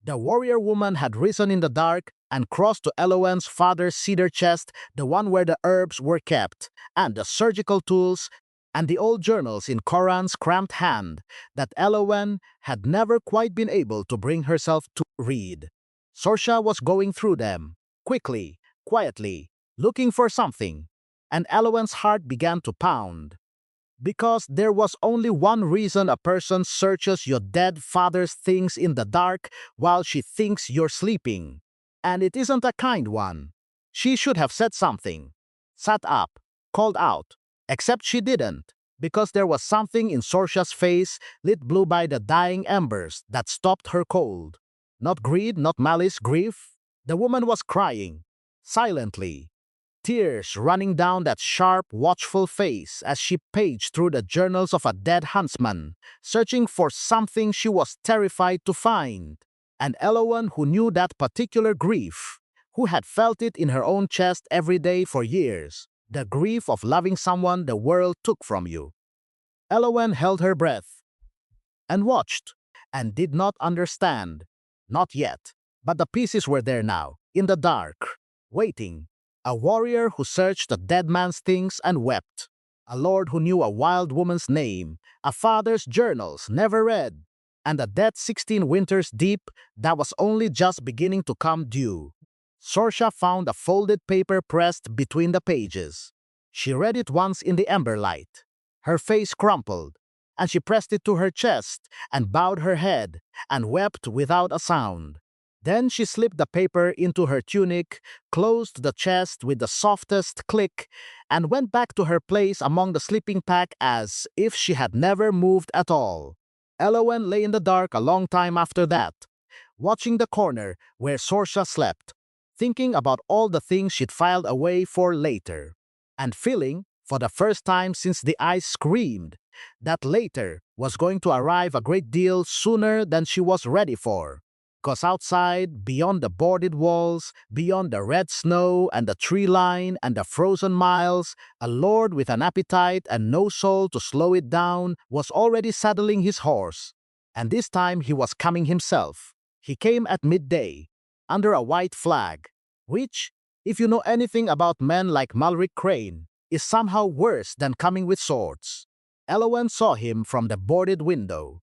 The warrior woman had risen in the dark and crossed to Elowen's father's cedar chest, the one where the herbs were kept, and the surgical tools, and the old journals in Coran's cramped hand that Elowen had never quite been able to bring herself to read. Sorsha was going through them, quickly, quietly, looking for something, and Elowen's heart began to pound. Because there was only one reason a person searches your dead father's things in the dark while she thinks you're sleeping. And it isn't a kind one. She should have said something, sat up, called out, except she didn't, because there was something in Sorsha's face, lit blue by the dying embers, that stopped her cold. Not greed, not malice, grief. The woman was crying, silently, tears running down that sharp, watchful face as she paged through the journals of a dead huntsman, searching for something she was terrified to find. And Elowen, who knew that particular grief, who had felt it in her own chest every day for years, the grief of loving someone the world took from you. Elowen held her breath and watched and did not understand. Not yet, but the pieces were there now, in the dark, waiting. A warrior who searched a dead man's things and wept. A lord who knew a wild woman's name, a father's journals never read, and a dead 16 winters deep that was only just beginning to come due. Sorsha found a folded paper pressed between the pages. She read it once in the ember light. Her face crumpled, and she pressed it to her chest and bowed her head and wept without a sound. Then she slipped the paper into her tunic, closed the chest with the softest click, and went back to her place among the sleeping pack as if she had never moved at all. Elowen lay in the dark a long time after that, watching the corner where Sorsha slept. thinking about all the things she'd filed away for later, and feeling, for the first time since the eyes screamed, that later was going to arrive a great deal sooner than she was ready for. 'Cause outside, beyond the boarded walls, beyond the red snow and the tree line and the frozen miles, a lord with an appetite and no soul to slow it down was already saddling his horse. And this time he was coming himself. He came at midday, under a white flag, which, if you know anything about men like Malric Crane, is somehow worse than coming with swords. Elowen saw him from the boarded window.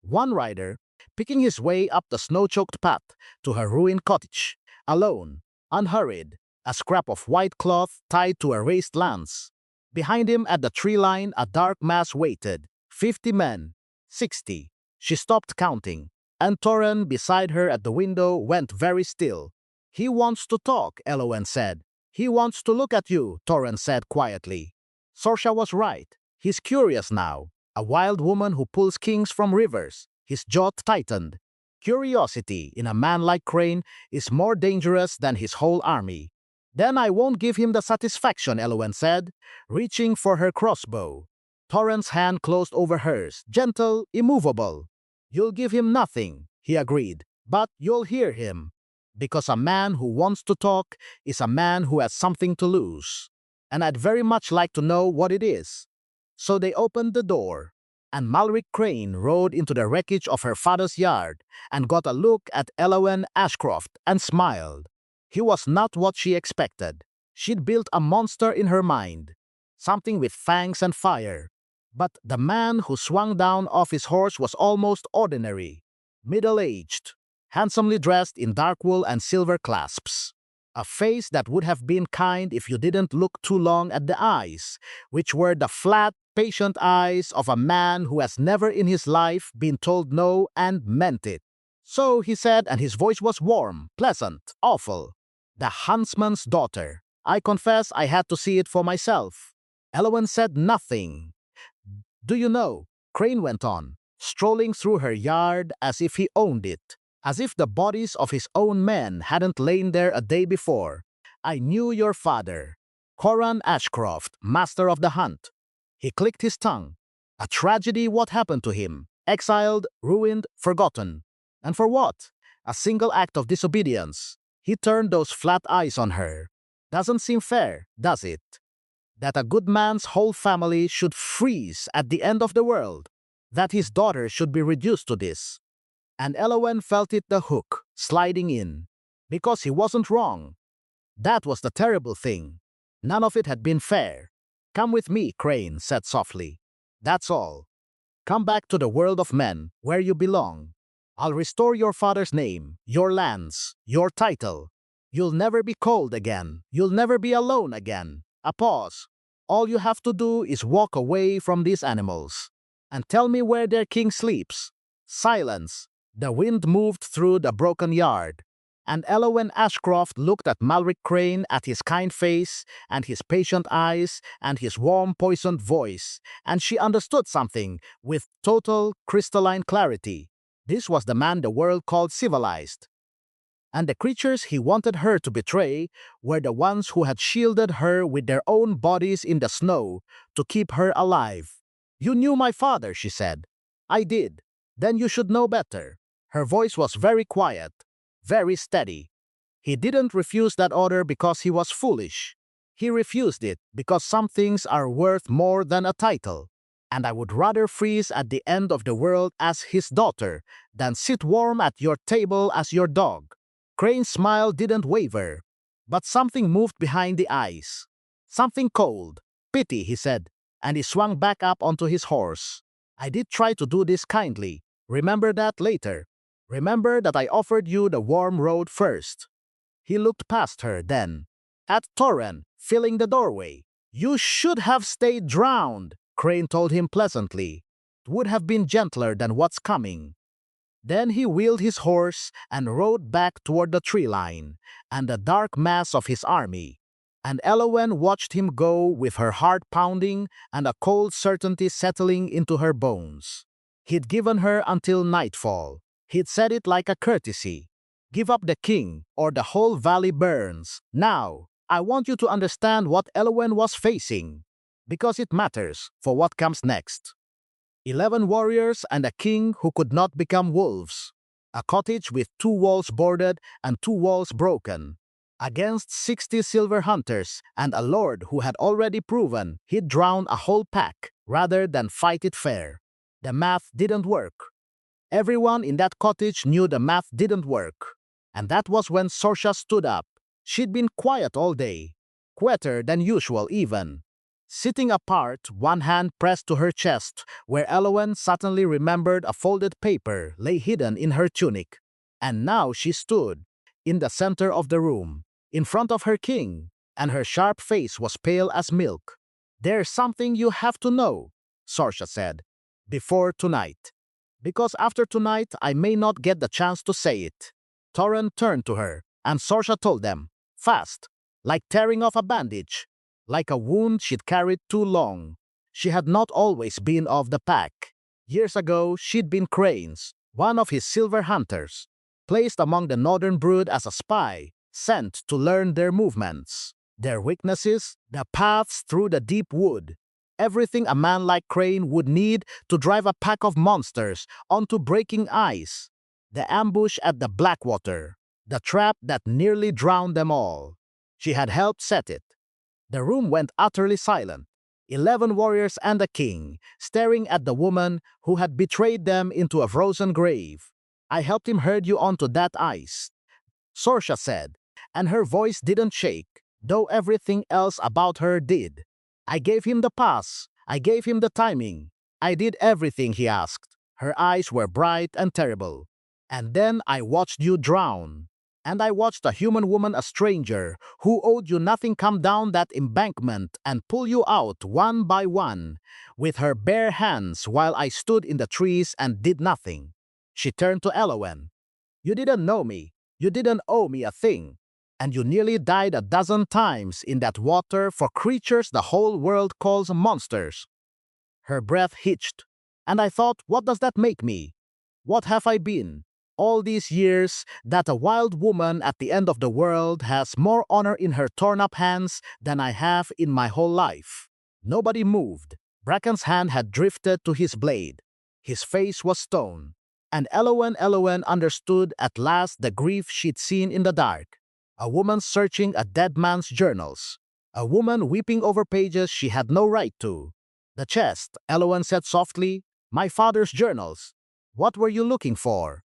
One rider, picking his way up the snow-choked path to her ruined cottage, alone, unhurried, a scrap of white cloth tied to a raised lance. Behind him at the tree line a dark mass waited, 50 men, 60. She stopped counting, and Torren beside her at the window went very still. "He wants to talk," Elowen said. "He wants to look at you," Torren said quietly. Sorsha was right. He's curious now. A wild woman who pulls kings from rivers. His jaw tightened. Curiosity in a man like Crane is more dangerous than his whole army. "Then I won't give him the satisfaction," Elowen said, reaching for her crossbow. Torrent's hand closed over hers, gentle, immovable. "You'll give him nothing," he agreed, "but you'll hear him. Because a man who wants to talk is a man who has something to lose. And I'd very much like to know what it is." So they opened the door, and Malric Crane rode into the wreckage of her father's yard and got a look at Elowen Ashcroft and smiled. He was not what she expected. She'd built a monster in her mind, something with fangs and fire. But the man who swung down off his horse was almost ordinary, middle-aged, handsomely dressed in dark wool and silver clasps. A face that would have been kind if you didn't look too long at the eyes, which were the flat, patient eyes of a man who has never in his life been told no and meant it. "So," he said, and his voice was warm, pleasant, awful. "The huntsman's daughter. I confess I had to see it for myself." Elowen said nothing. "Do you know," Crane went on, strolling through her yard as if he owned it, as if the bodies of his own men hadn't lain there a day before, "I knew your father, Coran Ashcroft, master of the hunt." He clicked his tongue. "A tragedy. What happened to him? Exiled, ruined, forgotten. And for what? A single act of disobedience." He turned those flat eyes on her. "Doesn't seem fair, does it? That a good man's whole family should freeze at the end of the world. That his daughter should be reduced to this." And Elowen felt it the hook, sliding in. Because he wasn't wrong. That was the terrible thing. None of it had been fair. "Come with me," Crane said softly. "That's all. Come back to the world of men, where you belong. I'll restore your father's name, your lands, your title. You'll never be cold again. You'll never be alone again." A pause. "All you have to do is walk away from these animals. And tell me where their king sleeps." Silence. The wind moved through the broken yard, and Elowen Ashcroft looked at Malric Crane, at his kind face, and his patient eyes, and his warm, poisoned voice, and she understood something with total, crystalline clarity. This was the man the world called civilized. And the creatures he wanted her to betray were the ones who had shielded her with their own bodies in the snow to keep her alive. "You knew my father," she said. "I did. Then you should know better." Her voice was very quiet, very steady. "He didn't refuse that order because he was foolish. He refused it because some things are worth more than a title. And I would rather freeze at the end of the world as his daughter than sit warm at your table as your dog." Crane's smile didn't waver, but something moved behind the eyes. Something cold. "Pity," he said, and he swung back up onto his horse. "I did try to do this kindly. Remember that later. Remember that I offered you the warm road first." He looked past her then, at Torren, filling the doorway. "You should have stayed drowned," Crane told him pleasantly. "It would have been gentler than what's coming." Then he wheeled his horse and rode back toward the tree line and the dark mass of his army. And Elowen watched him go with her heart pounding and a cold certainty settling into her bones. He'd given her until nightfall. He'd said it like a courtesy. Give up the king, or the whole valley burns. Now, I want you to understand what Elwen was facing, because it matters for what comes next. 11 warriors and a king who could not become wolves. A cottage with 2 walls boarded and 2 walls broken. Against 60 silver hunters and a lord who had already proven he'd drown a whole pack rather than fight it fair. The math didn't work. Everyone in that cottage knew the math didn't work. And that was when Sorsha stood up. She'd been quiet all day, quieter than usual even. Sitting apart, one hand pressed to her chest, where Elowen suddenly remembered a folded paper lay hidden in her tunic. And now she stood, in the center of the room, in front of her king, and her sharp face was pale as milk. "There's something you have to know," Sorsha said, "before tonight. Because after tonight I may not get the chance to say it." Torren turned to her, and Sorsha told them, fast, like tearing off a bandage, like a wound she'd carried too long. She had not always been of the pack. Years ago, she'd been Crane's, one of his silver hunters, placed among the northern brood as a spy, sent to learn their movements, their weaknesses, the paths through the deep wood, everything a man like Crane would need to drive a pack of monsters onto breaking ice. The ambush at the Blackwater, the trap that nearly drowned them all. She had helped set it. The room went utterly silent. 11 warriors and a king, staring at the woman who had betrayed them into a frozen grave. "I helped him herd you onto that ice," Sorsha said, and her voice didn't shake, though everything else about her did. "I gave him the pass. I gave him the timing. I did everything he asked." Her eyes were bright and terrible. "And then I watched you drown. And I watched a human woman, a stranger, who owed you nothing, come down that embankment and pull you out one by one, with her bare hands while I stood in the trees and did nothing." She turned to Elowen. "You didn't know me. You didn't owe me a thing. And you nearly died a dozen times in that water for creatures the whole world calls monsters." Her breath hitched. "And I thought, what does that make me? What have I been? All these years that a wild woman at the end of the world has more honor in her torn-up hands than I have in my whole life." Nobody moved. Bracken's hand had drifted to his blade. His face was stone. And Elowen understood at last the grief she'd seen in the dark. A woman searching a dead man's journals. A woman weeping over pages she had no right to. "The chest," Elowen said softly. "My father's journals. What were you looking for?"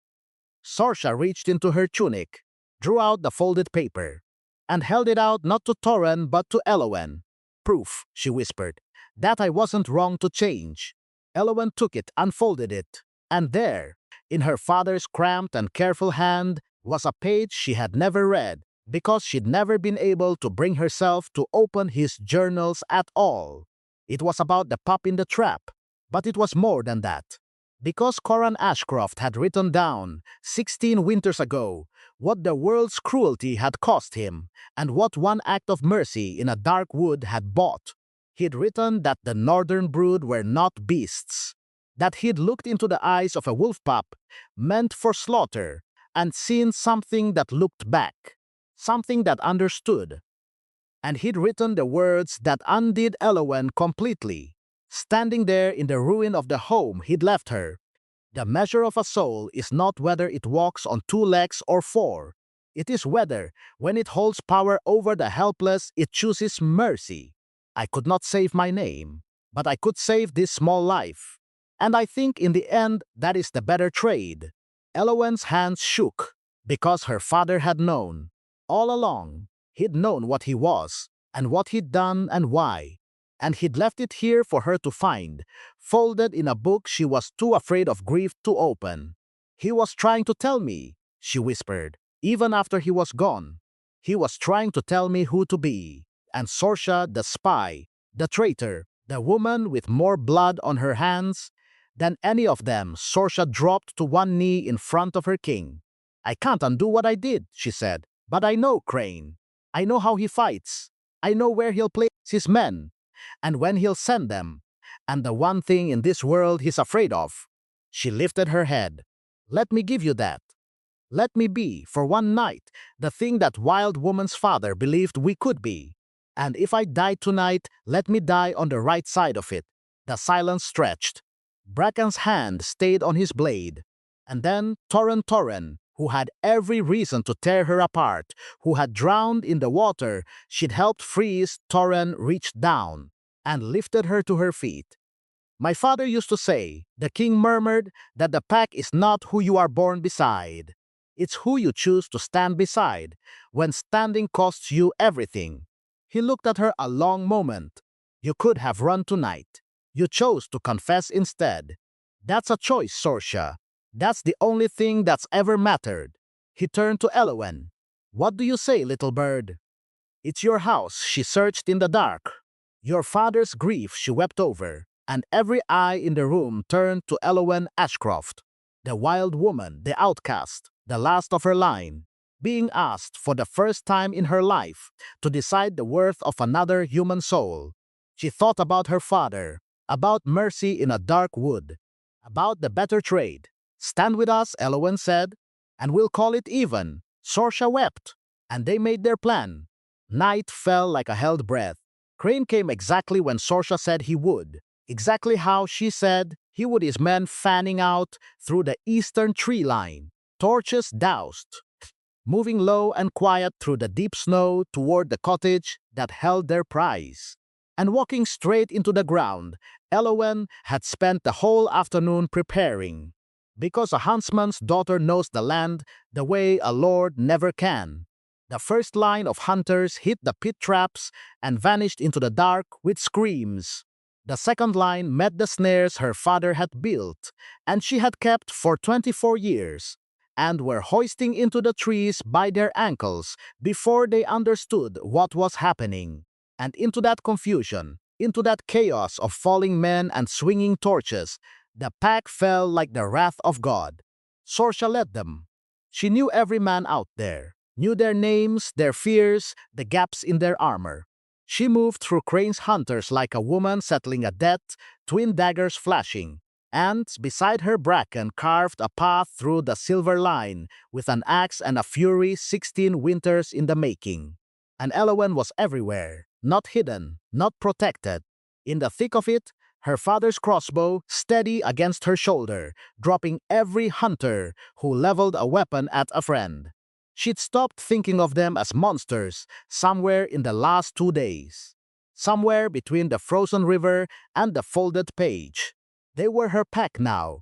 Sorsha reached into her tunic, drew out the folded paper, and held it out not to Torren but to Elowen. "Proof," she whispered, "that I wasn't wrong to change." Elowen took it, unfolded it, and there, in her father's cramped and careful hand, was a page she had never read, because she'd never been able to bring herself to open his journals at all. It was about the pup in the trap, but it was more than that. Because Coran Ashcroft had written down, 16 winters ago, what the world's cruelty had cost him, and what one act of mercy in a dark wood had bought. He'd written that the northern brood were not beasts, that he'd looked into the eyes of a wolf pup, meant for slaughter, and seen something that looked back, something that understood. And he'd written the words that undid Elowen completely. Standing there in the ruin of the home he'd left her. "The measure of a soul is not whether it walks on 2 legs or 4. It is whether, when it holds power over the helpless, it chooses mercy. I could not save my name, but I could save this small life. And I think in the end that is the better trade." Elowen's hands shook, because her father had known. All along, he'd known what he was, and what he'd done and why. And he'd left it here for her to find, folded in a book she was too afraid of grief to open. "He was trying to tell me," she whispered, "even after he was gone. He was trying to tell me who to be." And Sorsha, the spy, the traitor, the woman with more blood on her hands than any of them, Sorsha dropped to one knee in front of her king. "I can't undo what I did," she said, "but I know Crane. I know how he fights. I know where he'll place his men, and when he'll send them, and the one thing in this world he's afraid of." She lifted her head. "Let me give you that." Let me be, for one night, the thing that wild woman's father believed we could be. And if I die tonight, let me die on the right side of it." The silence stretched. Bracken's hand stayed on his blade. And then Torren, who had every reason to tear her apart, who had drowned in the water she'd helped freeze, Torren reached down and lifted her to her feet. "My father used to say," the king murmured, "that the pack is not who you are born beside. It's who you choose to stand beside, when standing costs you everything." He looked at her a long moment. "You could have run tonight. You chose to confess instead. That's a choice, Sorsha. That's the only thing that's ever mattered." He turned to Elowen. "What do you say, little bird?" "It's your house," she searched in the dark. "Your father's grief," she wept over, and every eye in the room turned to Elowen Ashcroft, the wild woman, the outcast, the last of her line, being asked for the first time in her life to decide the worth of another human soul. She thought about her father, about mercy in a dark wood, about the better trade. "Stand with us," Elowen said, "and we'll call it even." Sorsha wept, and they made their plan. Night fell like a held breath. Crane came exactly when Sorsha said he would, exactly how she said he would, his men fanning out through the eastern tree line, torches doused, moving low and quiet through the deep snow toward the cottage that held their prize. And walking straight into the ground, Elowen had spent the whole afternoon preparing. Because a huntsman's daughter knows the land the way a lord never can. The first line of hunters hit the pit traps and vanished into the dark with screams. The second line met the snares her father had built, and she had kept for 24 years, and were hoisting into the trees by their ankles before they understood what was happening. And into that confusion, into that chaos of falling men and swinging torches, the pack fell like the wrath of God. Sorsha led them. She knew every man out there, knew their names, their fears, the gaps in their armor. She moved through Crane's hunters like a woman settling a debt, twin daggers flashing, and beside her Bracken carved a path through the silver line with an axe and a fury 16 winters in the making. And Elowen was everywhere, not hidden, not protected. In the thick of it, her father's crossbow steady against her shoulder, dropping every hunter who leveled a weapon at a friend. She'd stopped thinking of them as monsters somewhere in the last 2 days. Somewhere between the frozen river and the folded page. They were her pack now.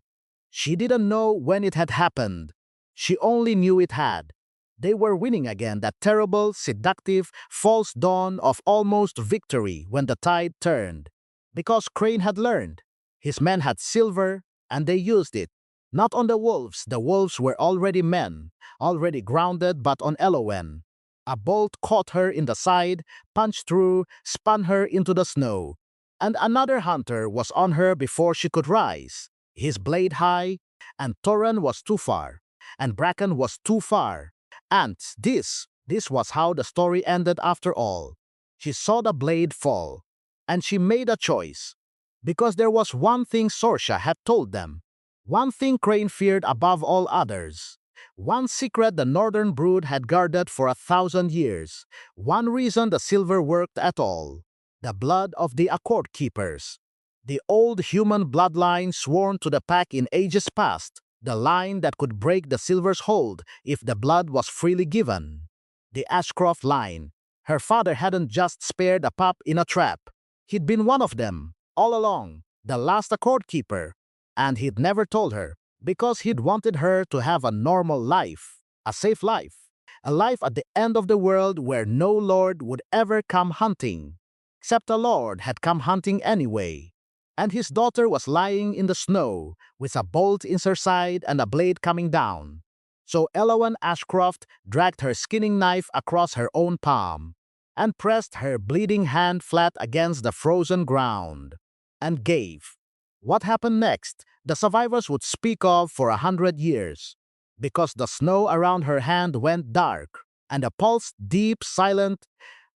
She didn't know when it had happened. She only knew it had. They were winning again that terrible, seductive, false dawn of almost victory when the tide turned. Because Crane had learned. His men had silver, and they used it. Not on the wolves were already men, already grounded, but on Elowen. A bolt caught her in the side, punched through, spun her into the snow. And another hunter was on her before she could rise, his blade high, and Torren was too far, and Bracken was too far. And this was how the story ended after all. She saw the blade fall, and she made a choice. Because there was one thing Sorsha had told them. One thing Crane feared above all others. One secret the Northern Brood had guarded for 1,000 years. One reason the silver worked at all. The blood of the Accord Keepers. The old human bloodline sworn to the pack in ages past. The line that could break the silver's hold if the blood was freely given. The Ashcroft line. Her father hadn't just spared a pup in a trap. He'd been one of them, all along, the last Accord Keeper. And he'd never told her, because he'd wanted her to have a normal life, a safe life, a life at the end of the world where no lord would ever come hunting. Except a lord had come hunting anyway. And his daughter was lying in the snow, with a bolt in her side and a blade coming down. So Elowen Ashcroft dragged her skinning knife across her own palm, and pressed her bleeding hand flat against the frozen ground, and gave. What happened next, the survivors would speak of for 100 years, because the snow around her hand went dark, and a pulse deep, silent,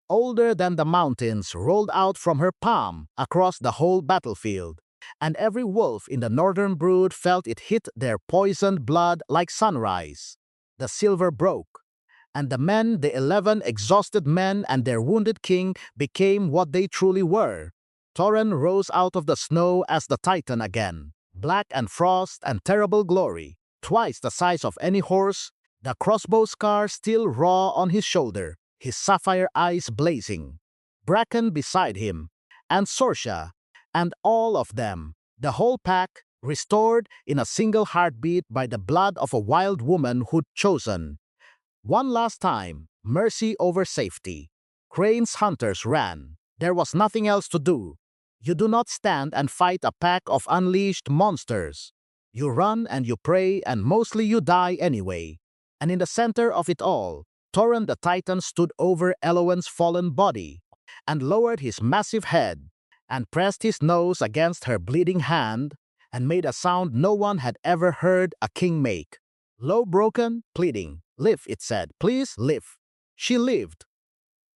older than the mountains, rolled out from her palm across the whole battlefield, and every wolf in the Northern Brood felt it hit their poisoned blood like sunrise. the silver broke, and the 11 exhausted men and their wounded king became what they truly were. Torren rose out of the snow as the Titan again, black and frost and terrible glory, twice the size of any horse, the crossbow scar still raw on his shoulder, his sapphire eyes blazing. Bracken beside him, and Sorsha, and all of them, the whole pack, restored in a single heartbeat by the blood of a wild woman who'd chosen. One last time, mercy over safety. Crane's hunters ran. There was nothing else to do. You do not stand and fight a pack of unleashed monsters. You run and you pray and mostly you die anyway. And in the center of it all, Torren the Titan stood over Elowen's fallen body and lowered his massive head and pressed his nose against her bleeding hand and made a sound no one had ever heard a king make. Low, broken, pleading. Live, it said. Please live. She lived.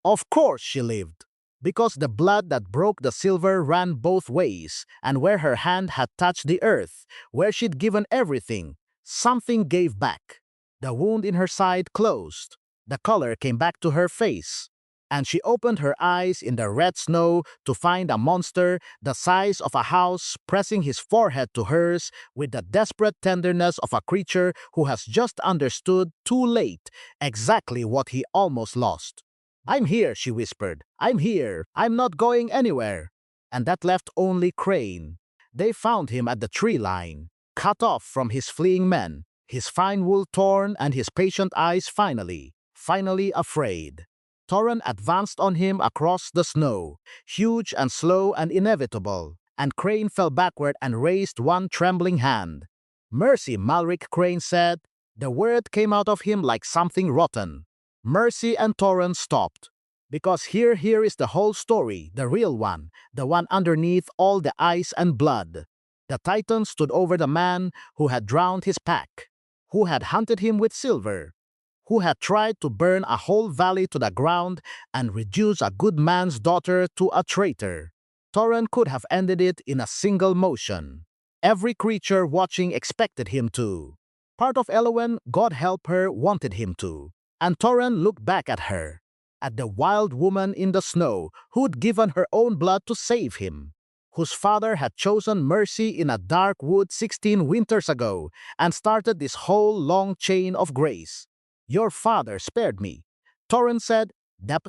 Of course she lived. Because the blood that broke the silver ran both ways, and where her hand had touched the earth, where she'd given everything, something gave back. The wound in her side closed. The color came back to her face. And she opened her eyes in the red snow to find a monster the size of a house pressing his forehead to hers with the desperate tenderness of a creature who has just understood too late exactly what he almost lost. "I'm here," she whispered. "I'm here. I'm not going anywhere." And that left only Crane. They found him at the tree line, cut off from his fleeing men, his fine wool torn and his patient eyes finally afraid. Torren advanced on him across the snow, huge and slow and inevitable, and Crane fell backward and raised one trembling hand. "Mercy," Malric, Crane said. The word came out of him like something rotten. Mercy, and Torren stopped. Because here is the whole story, the real one, the one underneath all the ice and blood. The Titan stood over the man who had drowned his pack, who had hunted him with silver, who had tried to burn a whole valley to the ground and reduce a good man's daughter to a traitor. Torren could have ended it in a single motion. Every creature watching expected him to. Part of Elowen, God help her, wanted him to. And Torren looked back at her, at the wild woman in the snow who'd given her own blood to save him, whose father had chosen mercy in a dark wood 16 winters ago and started this whole long chain of grace. "Your father spared me," Torren said, "Dep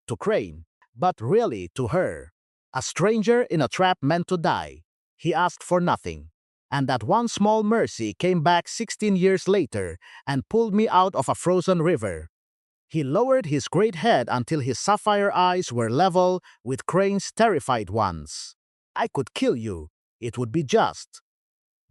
to Crane, but really to her. A stranger in a trap meant to die. He asked for nothing. And that one small mercy came back 16 years later and pulled me out of a frozen river." He lowered his great head until his sapphire eyes were level with Crane's terrified ones. "I could kill you. It would be just.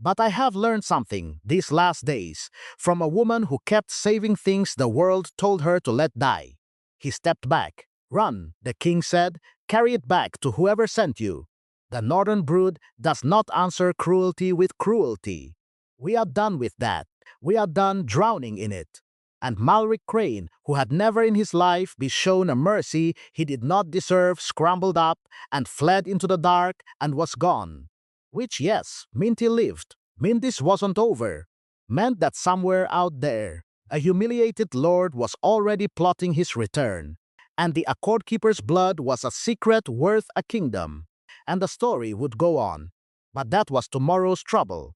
But I have learned something these last days from a woman who kept saving things the world told her to let die." He stepped back. "Run," the king said. "Carry it back to whoever sent you. The Northern Brood does not answer cruelty with cruelty. We are done with that. We are done drowning in it." And Malric Crane, who had never in his life been shown a mercy he did not deserve, scrambled up and fled into the dark and was gone. Which, yes, meant he lived, meant this wasn't over, meant that somewhere out there, a humiliated lord was already plotting his return, and the Accord Keeper's blood was a secret worth a kingdom, and the story would go on. But that was tomorrow's trouble.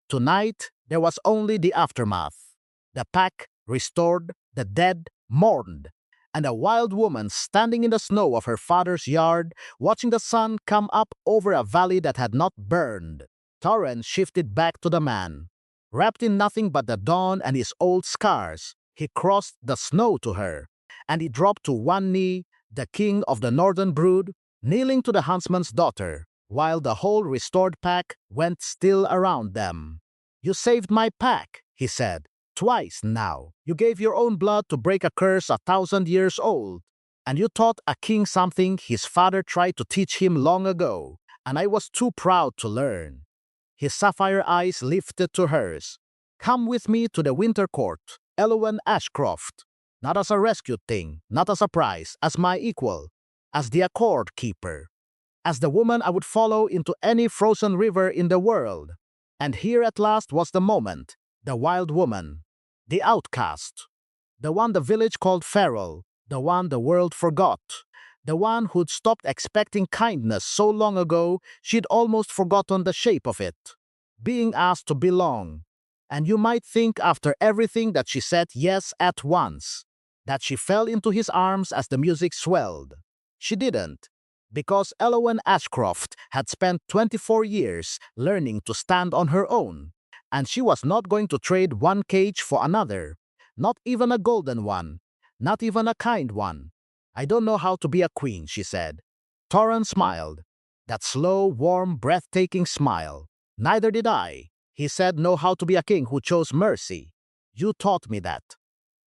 Tonight, there was only the aftermath. The pack restored, the dead mourned, and a wild woman standing in the snow of her father's yard, watching the sun come up over a valley that had not burned. Torren shifted back to the man. Wrapped in nothing but the dawn and his old scars, he crossed the snow to her, and he dropped to one knee, the king of the Northern Brood, kneeling to the huntsman's daughter, while the whole restored pack went still around them. "You saved my pack," he said. "Twice now. You gave your own blood to break a curse 1,000 years old. And you taught a king something his father tried to teach him long ago, and I was too proud to learn." His sapphire eyes lifted to hers. "Come with me to the Winter Court, Elowen Ashcroft. Not as a rescued thing, not as a prize, as my equal, as the Accord Keeper, as the woman I would follow into any frozen river in the world." And here at last was the moment, the wild woman. The outcast. The one the village called feral. The one the world forgot. The one who'd stopped expecting kindness so long ago she'd almost forgotten the shape of it. Being asked to belong. And you might think after everything that she said yes at once, that she fell into his arms as the music swelled. She didn't, because Elowen Ashcroft had spent 24 years learning to stand on her own, and she was not going to trade one cage for another, not even a golden one, not even a kind one. I don't know how to be a queen, she said. Torrance smiled. That slow, warm, breathtaking smile. Neither did I. He said, know how to be a king who chose mercy. You taught me that.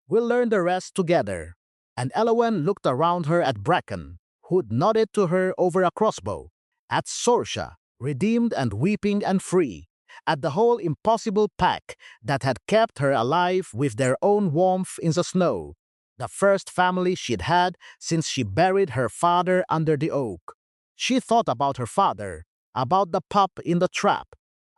We'll learn the rest together. And Elowen looked around her at Bracken, who'd nodded to her over a crossbow, at Sorsha, redeemed and weeping and free, at the whole impossible pack that had kept her alive with their own warmth in the snow, the first family she'd had since she buried her father under the oak. She thought about her father, about the pup in the trap,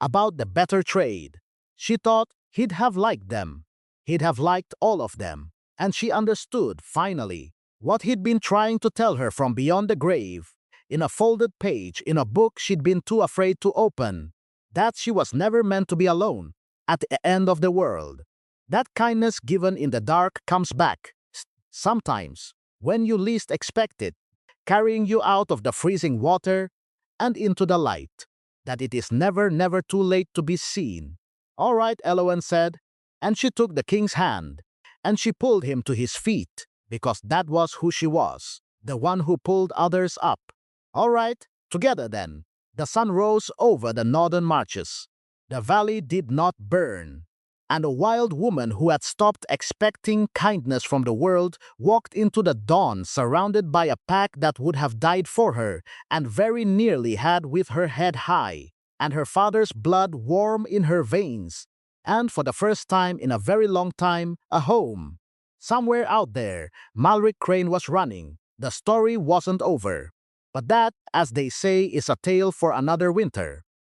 about the better trade. She thought he'd have liked them. He'd have liked all of them. And she understood, finally, what he'd been trying to tell her from beyond the grave, in a folded page in a book she'd been too afraid to open, that she was never meant to be alone, at the end of the world. That kindness given in the dark comes back, sometimes, when you least expect it, carrying you out of the freezing water and into the light, that it is never, never too late to be seen. All right, Elowen said, and she took the king's hand, and she pulled him to his feet, because that was who she was, the one who pulled others up. All right, together then. The sun rose over the northern marches. The valley did not burn. And a wild woman who had stopped expecting kindness from the world walked into the dawn surrounded by a pack that would have died for her, and very nearly had with her head high, and her father's blood warm in her veins, and for the first time in a very long time, a home. Somewhere out there, Malric Crane was running. The story wasn't over. But that, as they say, is a tale for another winter.